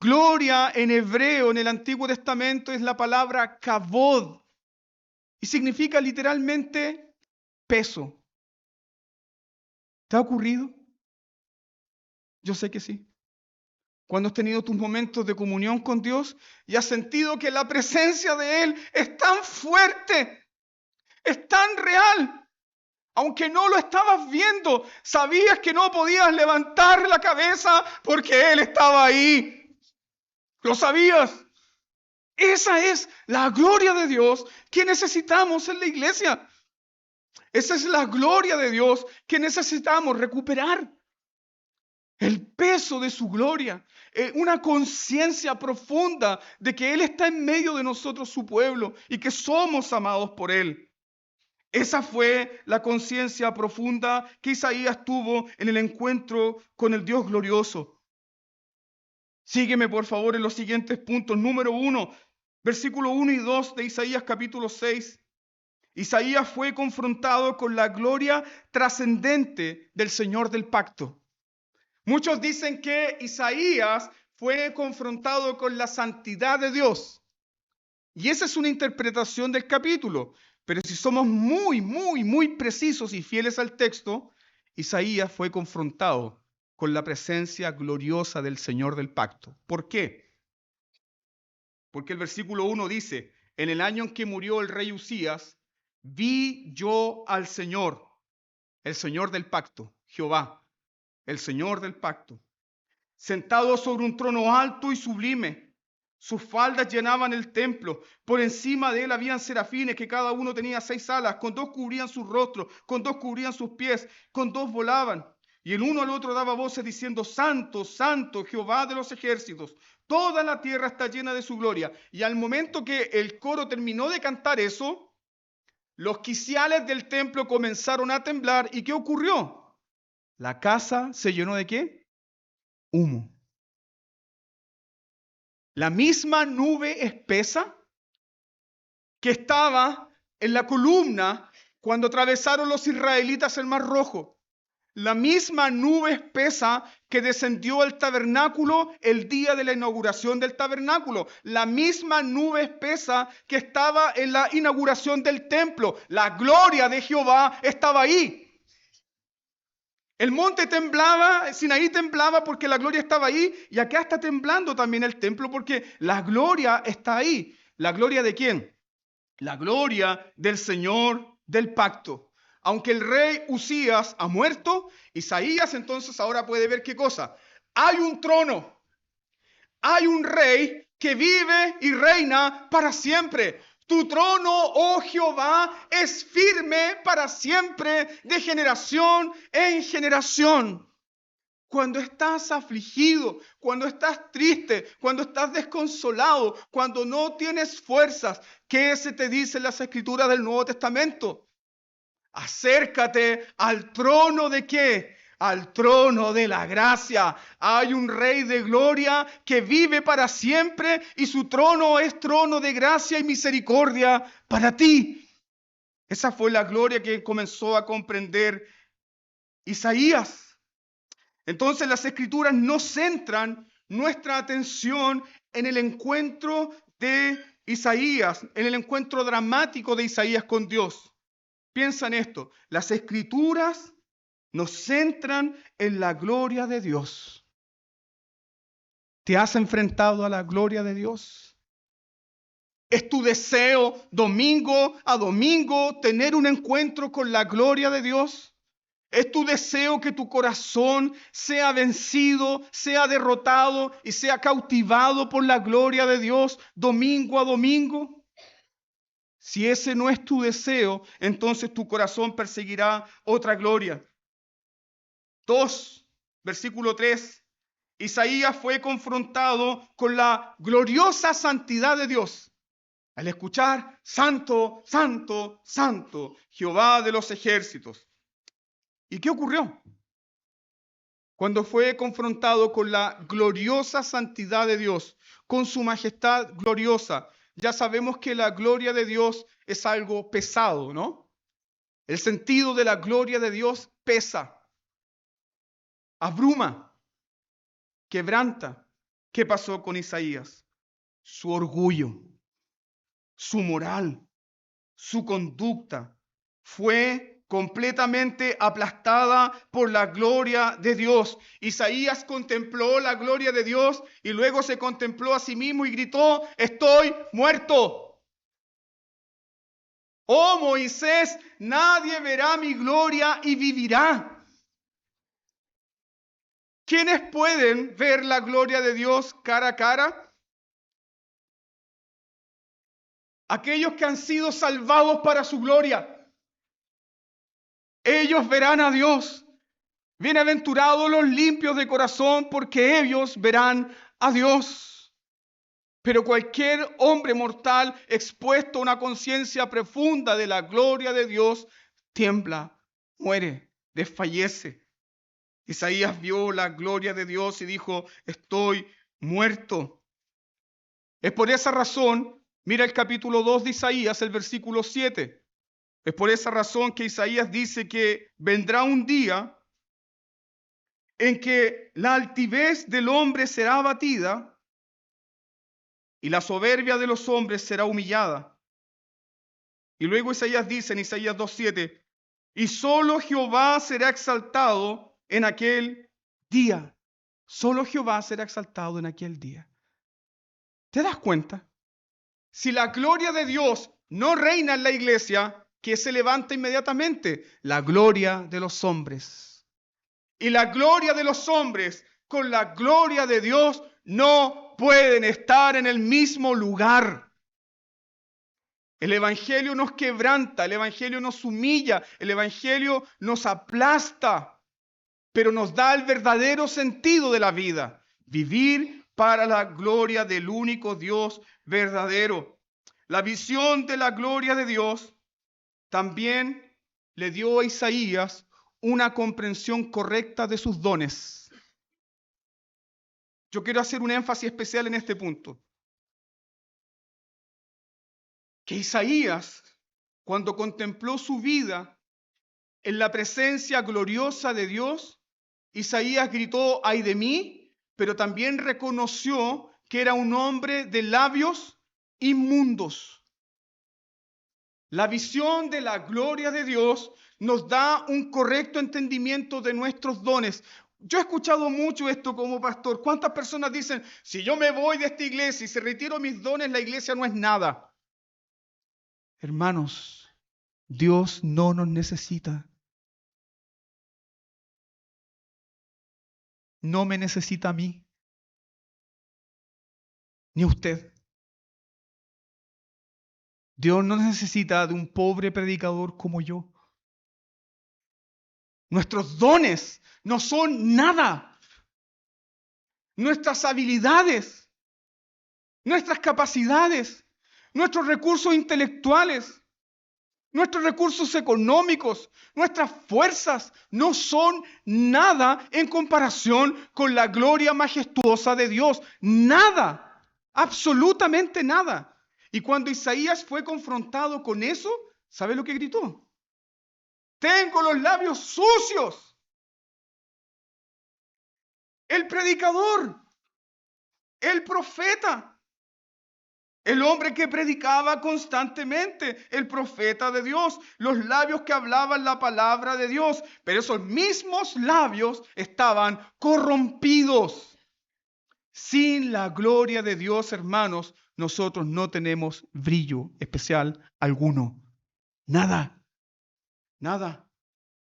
Gloria en hebreo, en el Antiguo Testamento, es la palabra kavod y significa literalmente peso. ¿Te ha ocurrido? Yo sé que sí. Cuando has tenido tus momentos de comunión con Dios y has sentido que la presencia de Él es tan fuerte, es tan real. Aunque no lo estabas viendo, sabías que no podías levantar la cabeza porque Él estaba ahí. ¿Lo sabías? Esa es la gloria de Dios que necesitamos en la iglesia. Esa es la gloria de Dios que necesitamos recuperar. El peso de su gloria, una conciencia profunda de que Él está en medio de nosotros, su pueblo, y que somos amados por Él. Esa fue la conciencia profunda que Isaías tuvo en el encuentro con el Dios glorioso. Sígueme por favor en los siguientes puntos. Número 1, versículo 1 y 2 de Isaías capítulo 6. Isaías fue confrontado con la gloria trascendente del Señor del pacto. Muchos dicen que Isaías fue confrontado con la santidad de Dios. Y esa es una interpretación del capítulo. Pero si somos muy precisos y fieles al texto, Isaías fue confrontado con la presencia gloriosa del Señor del pacto. ¿Por qué? Porque el versículo 1 dice, en el año en que murió el rey Usías, vi yo al Señor, el Señor del pacto, Jehová, el Señor del pacto, sentado sobre un trono alto y sublime. Sus faldas llenaban el templo. Por encima de él habían serafines que cada uno tenía 6 alas. Con 2 cubrían su rostro, con 2 cubrían sus pies, con 2 volaban. Y el uno al otro daba voces diciendo, Santo, Santo, Jehová de los ejércitos. Toda la tierra está llena de su gloria. Y al momento que el coro terminó de cantar eso, los quiciales del templo comenzaron a temblar. ¿Y qué ocurrió? La casa se llenó ¿de qué? Humo. La misma nube espesa que estaba en la columna cuando atravesaron los israelitas el Mar Rojo. La misma nube espesa que descendió al tabernáculo el día de la inauguración del tabernáculo. La misma nube espesa que estaba en la inauguración del templo. La gloria de Jehová estaba ahí. El monte temblaba, Sinaí temblaba porque la gloria estaba ahí, y acá está temblando también el templo porque la gloria está ahí. ¿La gloria de quién? La gloria del Señor del pacto. Aunque el rey Usías ha muerto, Isaías entonces ahora puede ver qué cosa. Hay un trono, hay un rey que vive y reina para siempre. Tu trono, oh Jehová, es firme para siempre, de generación en generación. Cuando estás afligido, cuando estás triste, cuando estás desconsolado, cuando no tienes fuerzas, ¿qué se te dice en las escrituras del Nuevo Testamento? Acércate al trono ¿de qué? Al trono de la gracia. Hay un rey de gloria que vive para siempre y su trono es trono de gracia y misericordia para ti. Esa fue la gloria que comenzó a comprender Isaías. Entonces las escrituras no centran nuestra atención en el encuentro de Isaías, en el encuentro dramático de Isaías con Dios. Piensa en esto, las escrituras nos centran en la gloria de Dios. ¿Te has enfrentado a la gloria de Dios? ¿Es tu deseo domingo a domingo tener un encuentro con la gloria de Dios? ¿Es tu deseo que tu corazón sea vencido, sea derrotado y sea cautivado por la gloria de Dios domingo a domingo? Si ese no es tu deseo, entonces tu corazón perseguirá otra gloria. 2, versículo 3. Isaías fue confrontado con la gloriosa santidad de Dios. Al escuchar, Santo, Santo, Santo, Jehová de los ejércitos. ¿Y qué ocurrió? Cuando fue confrontado con la gloriosa santidad de Dios, con su majestad gloriosa, ya sabemos que la gloria de Dios es algo pesado, ¿no? El sentido de la gloria de Dios pesa, abruma, quebranta. ¿Qué pasó con Isaías? Su orgullo, su moral, su conducta fue completamente aplastada por la gloria de Dios. Isaías contempló la gloria de Dios y luego se contempló a sí mismo y gritó, estoy muerto. Oh Moisés, nadie verá mi gloria y vivirá. ¿Quiénes pueden ver la gloria de Dios cara a cara? Aquellos que han sido salvados para su gloria. Ellos verán a Dios. Bienaventurados los limpios de corazón, porque ellos verán a Dios. Pero cualquier hombre mortal expuesto a una conciencia profunda de la gloria de Dios tiembla, muere, desfallece. Isaías vio la gloria de Dios y dijo, estoy muerto. Es por esa razón, mira el capítulo 2 de Isaías, el versículo 7. Es por esa razón que Isaías dice que vendrá un día en que la altivez del hombre será abatida y la soberbia de los hombres será humillada. Y luego Isaías dice en Isaías 2:7, y solo Jehová será exaltado en aquel día. Solo Jehová será exaltado en aquel día. ¿Te das cuenta? Si la gloria de Dios no reina en la iglesia, ¿qué se levanta inmediatamente? La gloria de los hombres. Y la gloria de los hombres con la gloria de Dios no pueden estar en el mismo lugar. El evangelio nos quebranta, el evangelio nos humilla, el evangelio nos aplasta, pero nos da el verdadero sentido de la vida. Vivir para la gloria del único Dios verdadero. La visión de la gloria de Dios también le dio a Isaías una comprensión correcta de sus dones. Yo quiero hacer un énfasis especial en este punto. Que Isaías, cuando contempló su vida en la presencia gloriosa de Dios, Isaías gritó, ¡ay de mí!, pero también reconoció que era un hombre de labios inmundos. La visión de la gloria de Dios nos da un correcto entendimiento de nuestros dones. Yo he escuchado mucho esto como pastor. ¿Cuántas personas dicen, si yo me voy de esta iglesia y se retiro mis dones, la iglesia no es nada? Hermanos, Dios no nos necesita. No me necesita a mí, ni a usted. Dios no necesita de un pobre predicador como yo. Nuestros dones no son nada. Nuestras habilidades, nuestras capacidades, nuestros recursos intelectuales, nuestros recursos económicos, nuestras fuerzas no son nada en comparación con la gloria majestuosa de Dios. Nada, absolutamente nada. Y cuando Isaías fue confrontado con eso, ¿sabe lo que gritó? Tengo los labios sucios. El predicador, el profeta, el hombre que predicaba constantemente, el profeta de Dios, los labios que hablaban la palabra de Dios, pero esos mismos labios estaban corrompidos. Sin la gloria de Dios, hermanos, nosotros no tenemos brillo especial alguno. Nada, nada.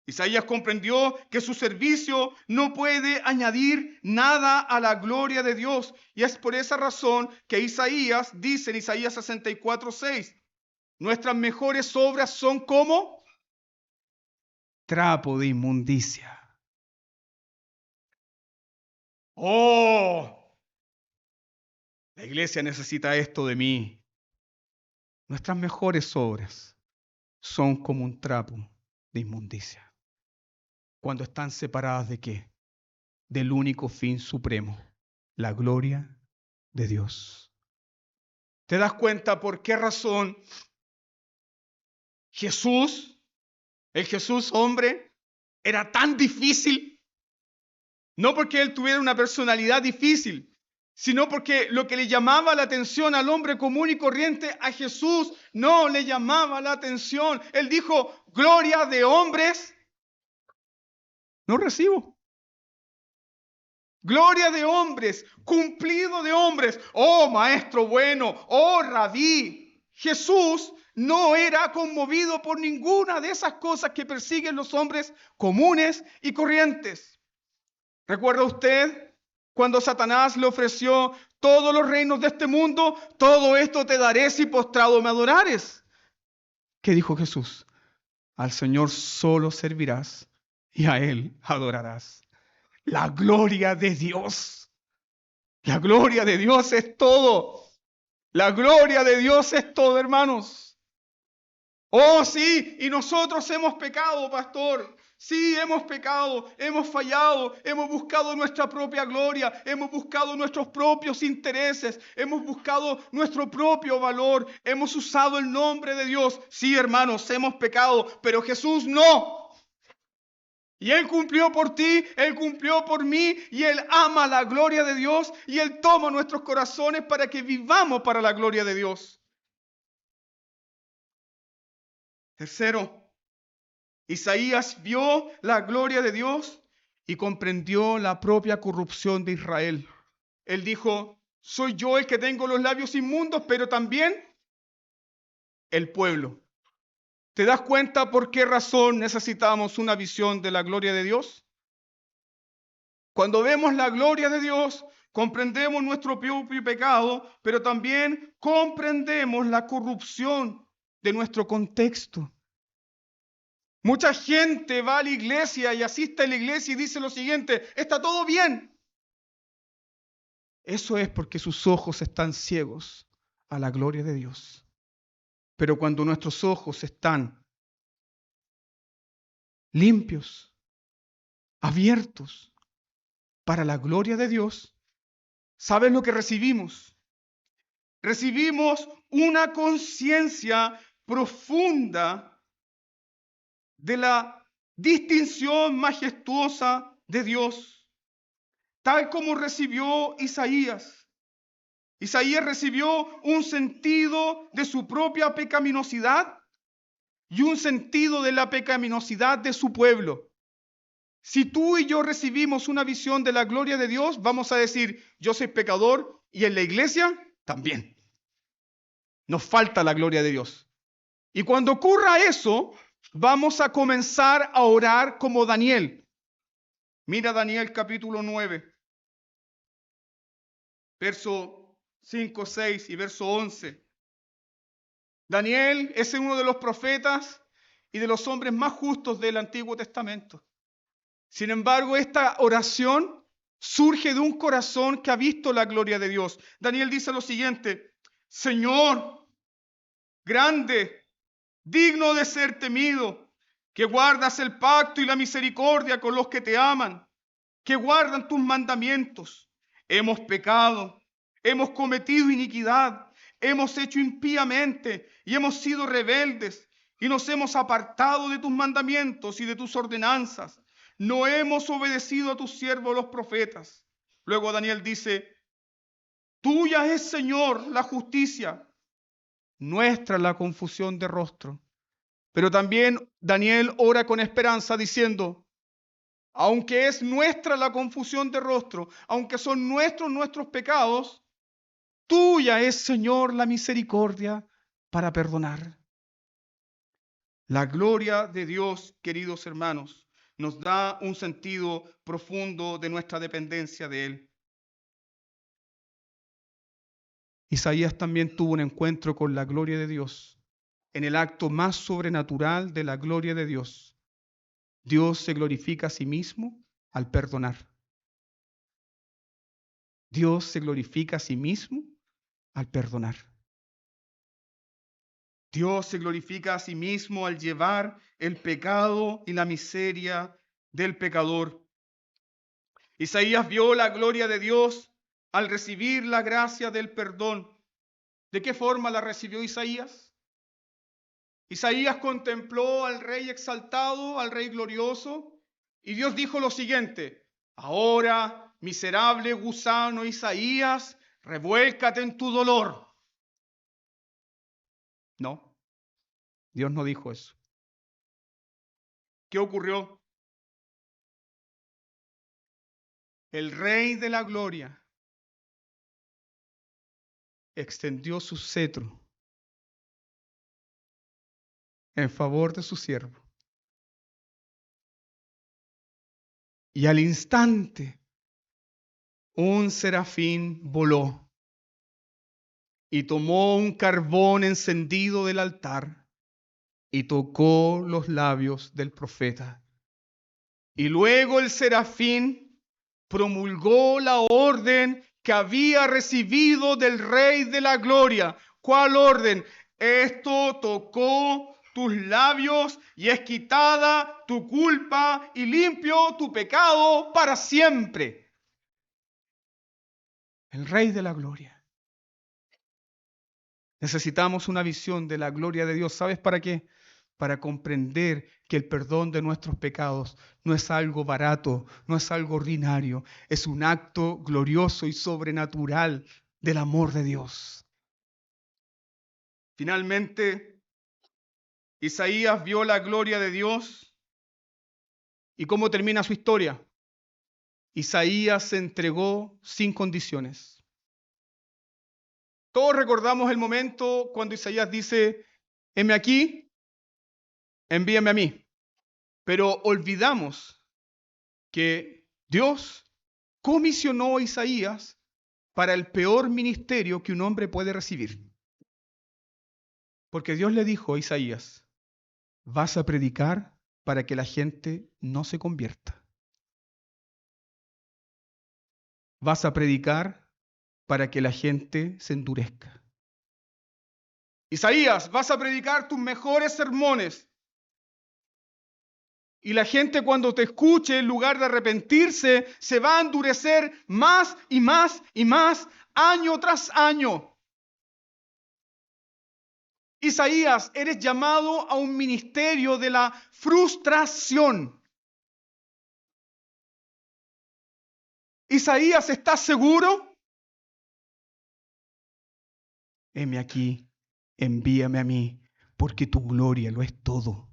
Isaías comprendió que su servicio no puede añadir nada a la gloria de Dios. Y es por esa razón que Isaías dice en Isaías 64:6, nuestras mejores obras son como trapo de inmundicia. ¡Oh! La iglesia necesita esto de mí. Nuestras mejores obras son como un trapo de inmundicia. Cuando están separadas ¿de qué? Del único fin supremo, la gloria de Dios. ¿Te das cuenta por qué razón Jesús, el Jesús hombre, era tan difícil? No porque él tuviera una personalidad difícil, sino porque lo que le llamaba la atención al hombre común y corriente, a Jesús no le llamaba la atención. Él dijo, gloria de hombres no recibo. Gloria de hombres, cumplido de hombres. Oh, maestro bueno, oh, rabí. Jesús no era conmovido por ninguna de esas cosas que persiguen los hombres comunes y corrientes. ¿Recuerda usted cuando Satanás le ofreció todos los reinos de este mundo? Todo esto te daré si postrado me adorares. ¿Qué dijo Jesús? Al Señor solo servirás y a Él adorarás. La gloria de Dios. La gloria de Dios es todo. La gloria de Dios es todo, hermanos. Oh, sí, y nosotros hemos pecado, pastor. Sí, hemos pecado, hemos fallado, hemos buscado nuestra propia gloria, hemos buscado nuestros propios intereses, hemos buscado nuestro propio valor, hemos usado el nombre de Dios. Sí, hermanos, hemos pecado, pero Jesús no. Y Él cumplió por ti, Él cumplió por mí, y Él ama la gloria de Dios, y Él toma nuestros corazones para que vivamos para la gloria de Dios. Tercero, Isaías vio la gloria de Dios y comprendió la propia corrupción de Israel. Él dijo, soy yo el que tengo los labios inmundos, pero también el pueblo. ¿Te das cuenta por qué razón necesitamos una visión de la gloria de Dios? Cuando vemos la gloria de Dios, comprendemos nuestro propio pecado, pero también comprendemos la corrupción de nuestro contexto. Mucha gente va a la iglesia y asiste a la iglesia y dice lo siguiente, está todo bien. Eso es porque sus ojos están ciegos a la gloria de Dios. Pero cuando nuestros ojos están limpios, abiertos para la gloria de Dios, ¿sabes lo que recibimos? Recibimos una conciencia profunda de la distinción majestuosa de Dios, tal como recibió Isaías. Isaías recibió un sentido de su propia pecaminosidad y un sentido de la pecaminosidad de su pueblo. Si tú y yo recibimos una visión de la gloria de Dios, vamos a decir, yo soy pecador y en la iglesia también. Nos falta la gloria de Dios. Y cuando ocurra eso, vamos a comenzar a orar como Daniel. Mira Daniel capítulo 9, verso 5, 6 y verso 11. Daniel es uno de los profetas y de los hombres más justos del Antiguo Testamento. Sin embargo, esta oración surge de un corazón que ha visto la gloria de Dios. Daniel dice lo siguiente, Señor, grande, digno de ser temido, que guardas el pacto y la misericordia con los que te aman, que guardan tus mandamientos. Hemos pecado, hemos cometido iniquidad, hemos hecho impíamente y hemos sido rebeldes y nos hemos apartado de tus mandamientos y de tus ordenanzas. No hemos obedecido a tus siervos los profetas. Luego Daniel dice, tuya es, Señor, la justicia, nuestra la confusión de rostro. Pero también Daniel ora con esperanza diciendo, aunque es nuestra la confusión de rostro, aunque son nuestros pecados, tuya es, Señor, la misericordia para perdonar. La gloria de Dios, queridos hermanos, nos da un sentido profundo de nuestra dependencia de Él. Isaías también tuvo un encuentro con la gloria de Dios, en el acto más sobrenatural de la gloria de Dios. Dios se glorifica a sí mismo al perdonar. Dios se glorifica a sí mismo al perdonar. Dios se glorifica a sí mismo al llevar el pecado y la miseria del pecador. Isaías vio la gloria de Dios al recibir la gracia del perdón. ¿De qué forma la recibió Isaías? Isaías contempló al rey exaltado, al rey glorioso, y Dios dijo lo siguiente, ahora, miserable gusano Isaías, revuélcate en tu dolor. No, Dios no dijo eso. ¿Qué ocurrió? El Rey de la Gloria extendió su cetro en favor de su siervo. Y al instante, un serafín voló y tomó un carbón encendido del altar y tocó los labios del profeta. Y luego el serafín promulgó la orden que había recibido del Rey de la Gloria. ¿Cuál orden? Esto tocó tus labios y es quitada tu culpa y limpio tu pecado para siempre. El Rey de la Gloria. Necesitamos una visión de la gloria de Dios. ¿Sabes para qué? Para comprender que el perdón de nuestros pecados no es algo barato, no es algo ordinario, es un acto glorioso y sobrenatural del amor de Dios. Finalmente, Isaías vio la gloria de Dios y ¿cómo termina su historia? Isaías se entregó sin condiciones. Todos recordamos el momento cuando Isaías dice, heme aquí, envíame a mí. Pero olvidamos que Dios comisionó a Isaías para el peor ministerio que un hombre puede recibir. Porque Dios le dijo a Isaías, vas a predicar para que la gente no se convierta. Vas a predicar para que la gente se endurezca. Isaías, vas a predicar tus mejores sermones. Y la gente cuando te escuche, en lugar de arrepentirse, se va a endurecer más y más y más, año tras año. Isaías, eres llamado a un ministerio de la frustración. Isaías, ¿estás seguro? Heme aquí, envíame a mí, porque tu gloria lo es todo.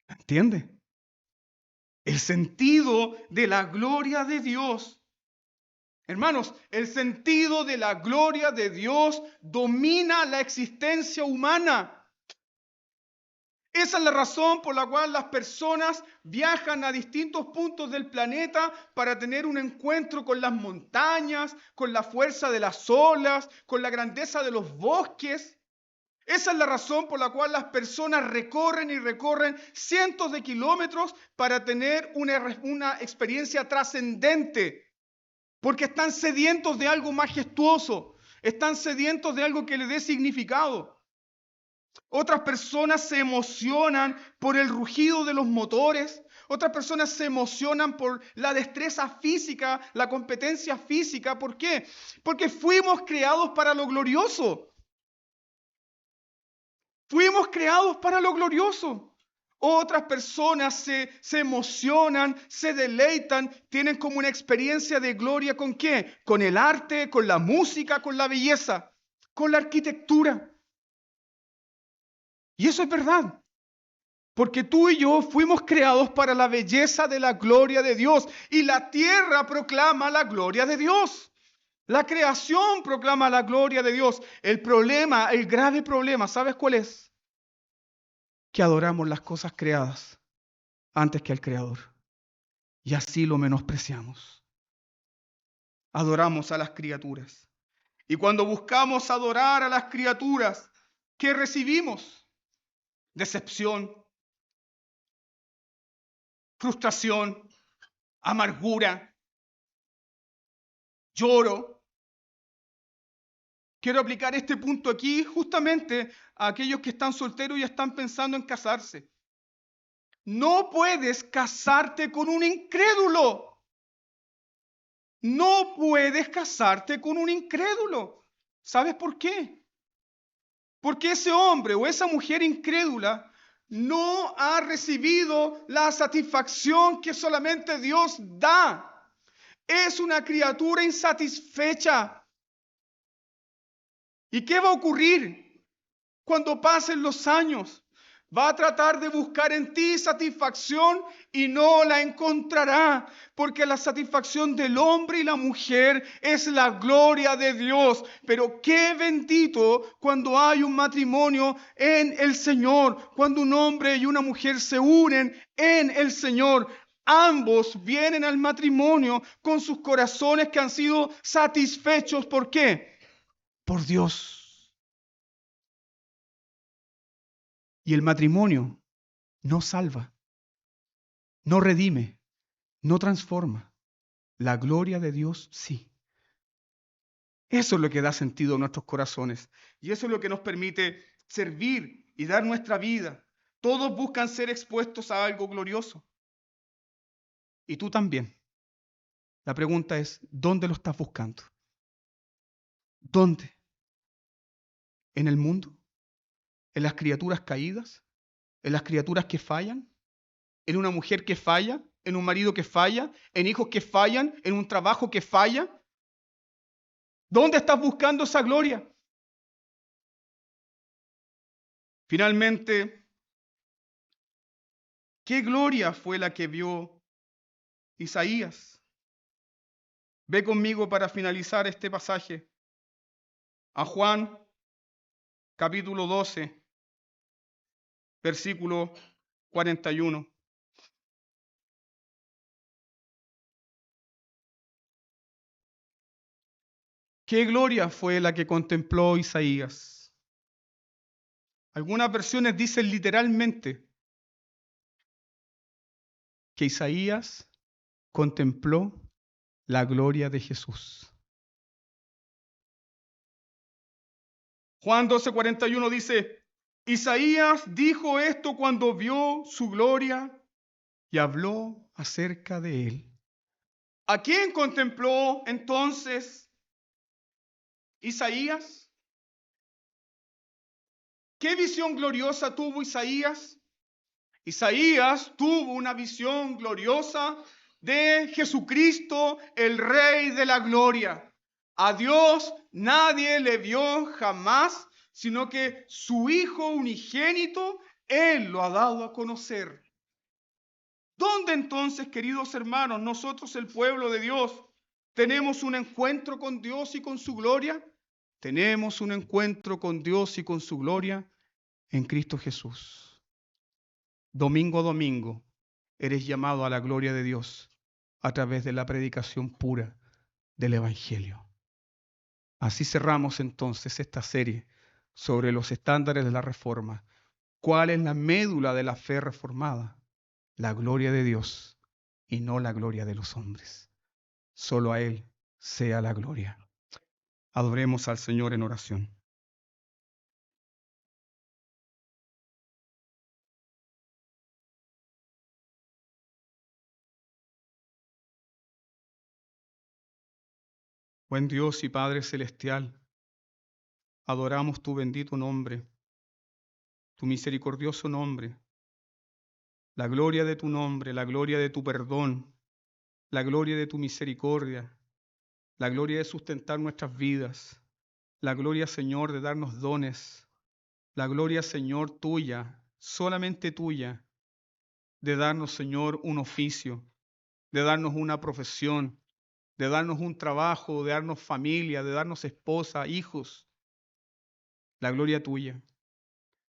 ¿Entiende? El sentido de la gloria de Dios. Hermanos, el sentido de la gloria de Dios domina la existencia humana. Esa es la razón por la cual las personas viajan a distintos puntos del planeta para tener un encuentro con las montañas, con la fuerza de las olas, con la grandeza de los bosques. Esa es la razón por la cual las personas recorren y recorren cientos de kilómetros para tener una experiencia trascendente. Porque están sedientos de algo majestuoso, están sedientos de algo que le dé significado. Otras personas se emocionan por el rugido de los motores, otras personas se emocionan por la destreza física, la competencia física. ¿Por qué? Porque fuimos creados para lo glorioso. Fuimos creados para lo glorioso. Otras personas se emocionan, se deleitan, tienen como una experiencia de gloria ¿con qué? Con el arte, con la música, con la belleza, con la arquitectura. Y eso es verdad. Porque tú y yo fuimos creados para la belleza de la gloria de Dios. Y la tierra proclama la gloria de Dios. La creación proclama la gloria de Dios. El problema, el grave problema, ¿sabes cuál es? Que adoramos las cosas creadas antes que al Creador. Y así lo menospreciamos. Adoramos a las criaturas. Y cuando buscamos adorar a las criaturas, ¿qué recibimos? Decepción, frustración, amargura, lloro. Quiero aplicar este punto aquí justamente a aquellos que están solteros y están pensando en casarse. No puedes casarte con un incrédulo. No puedes casarte con un incrédulo. ¿Sabes por qué? Porque ese hombre o esa mujer incrédula no ha recibido la satisfacción que solamente Dios da. Es una criatura insatisfecha. ¿Y qué va a ocurrir cuando pasen los años? Va a tratar de buscar en ti satisfacción y no la encontrará, porque la satisfacción del hombre y la mujer es la gloria de Dios. Pero qué bendito cuando hay un matrimonio en el Señor, cuando un hombre y una mujer se unen en el Señor. Ambos vienen al matrimonio con sus corazones que han sido satisfechos. ¿Por qué? Por Dios. Y el matrimonio no salva, no redime, no transforma. La gloria de Dios sí. Eso es lo que da sentido a nuestros corazones. Y eso es lo que nos permite servir y dar nuestra vida. Todos buscan ser expuestos a algo glorioso. Y tú también. La pregunta es, ¿dónde lo estás buscando? ¿Dónde? ¿En el mundo? ¿En las criaturas caídas? ¿En las criaturas que fallan? ¿En una mujer que falla? ¿En un marido que falla? ¿En hijos que fallan? ¿En un trabajo que falla? ¿Dónde estás buscando esa gloria? Finalmente, ¿qué gloria fue la que vio Isaías? Ve conmigo para finalizar este pasaje a Juan capítulo 12, versículo 41. ¿Qué gloria fue la que contempló Isaías? Algunas versiones dicen literalmente que Isaías contempló la gloria de Jesús. Juan 12:41 dice, Isaías dijo esto cuando vio su gloria y habló acerca de él. ¿A quién contempló entonces Isaías? ¿Qué visión gloriosa tuvo Isaías? Isaías tuvo una visión gloriosa de Jesucristo, el Rey de la Gloria. A Dios nadie le vio jamás, sino que su Hijo unigénito, Él lo ha dado a conocer. ¿Dónde entonces, queridos hermanos, nosotros, el pueblo de Dios, tenemos un encuentro con Dios y con su gloria? Tenemos un encuentro con Dios y con su gloria en Cristo Jesús. Domingo a domingo eres llamado a la gloria de Dios a través de la predicación pura del Evangelio. Así cerramos entonces esta serie sobre los estándares de la Reforma. ¿Cuál es la médula de la fe reformada? La gloria de Dios y no la gloria de los hombres. Solo a Él sea la gloria. Adoremos al Señor en oración. Buen Dios y Padre Celestial, adoramos tu bendito nombre, tu misericordioso nombre, la gloria de tu nombre, la gloria de tu perdón, la gloria de tu misericordia, la gloria de sustentar nuestras vidas, la gloria, Señor, de darnos dones, la gloria, Señor, tuya, solamente tuya, de darnos, Señor, un oficio, de darnos una profesión, de darnos un trabajo, de darnos familia, de darnos esposa, hijos. La gloria tuya.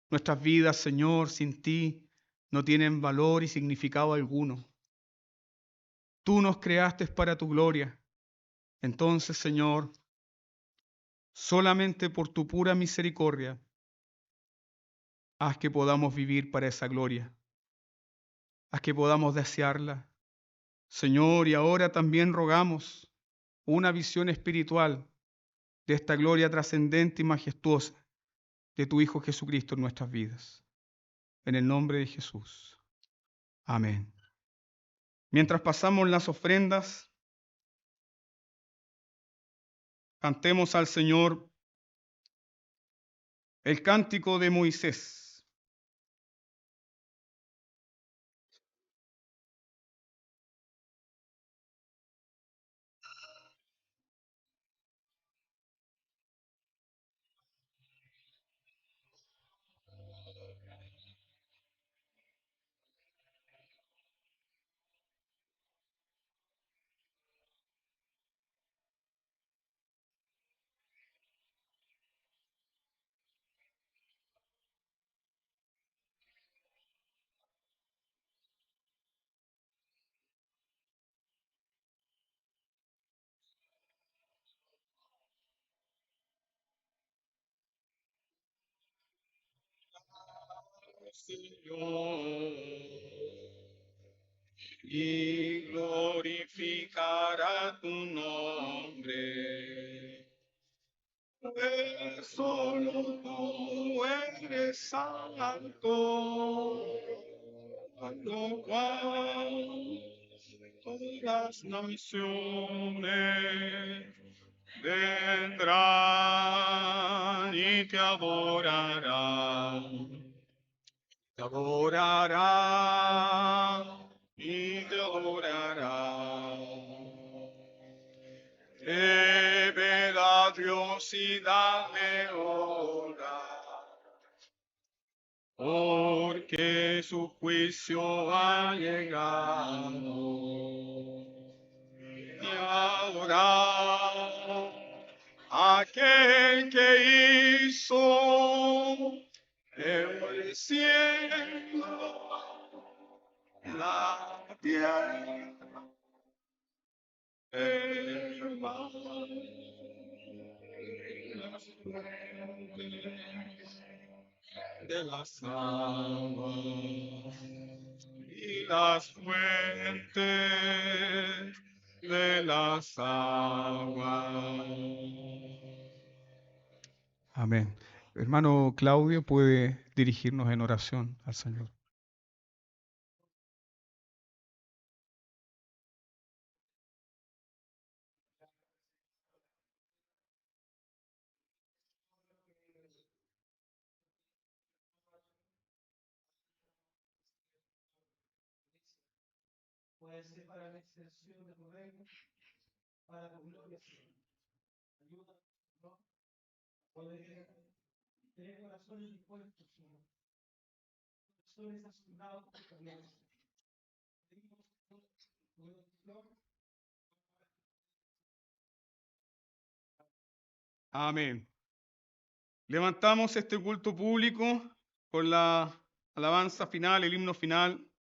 Nuestras vidas, Señor, sin ti no tienen valor y significado alguno. Tú nos creaste para tu gloria. Entonces, Señor, solamente por tu pura misericordia, haz que podamos vivir para esa gloria. Haz que podamos desearla. Señor, y ahora también rogamos una visión espiritual de esta gloria trascendente y majestuosa de tu Hijo Jesucristo en nuestras vidas. En el nombre de Jesús. Amén. Mientras pasamos las ofrendas, cantemos al Señor el cántico de Moisés. Señor, y glorificará tu nombre. solo tú eres santo, lo cual todas las naciones vendrán y te adorarán. Te adorarán y te adorarán. Debe a Dios y dale honra, porque su juicio ha llegado. Y ahora aquel que hizo el cielo, la tierra, el mar, de las aguas y las fuentes de las aguas. Amén. Hermano Claudio puede dirigirnos en oración al Señor. Amén. Levantamos este culto público con la alabanza final, el himno final.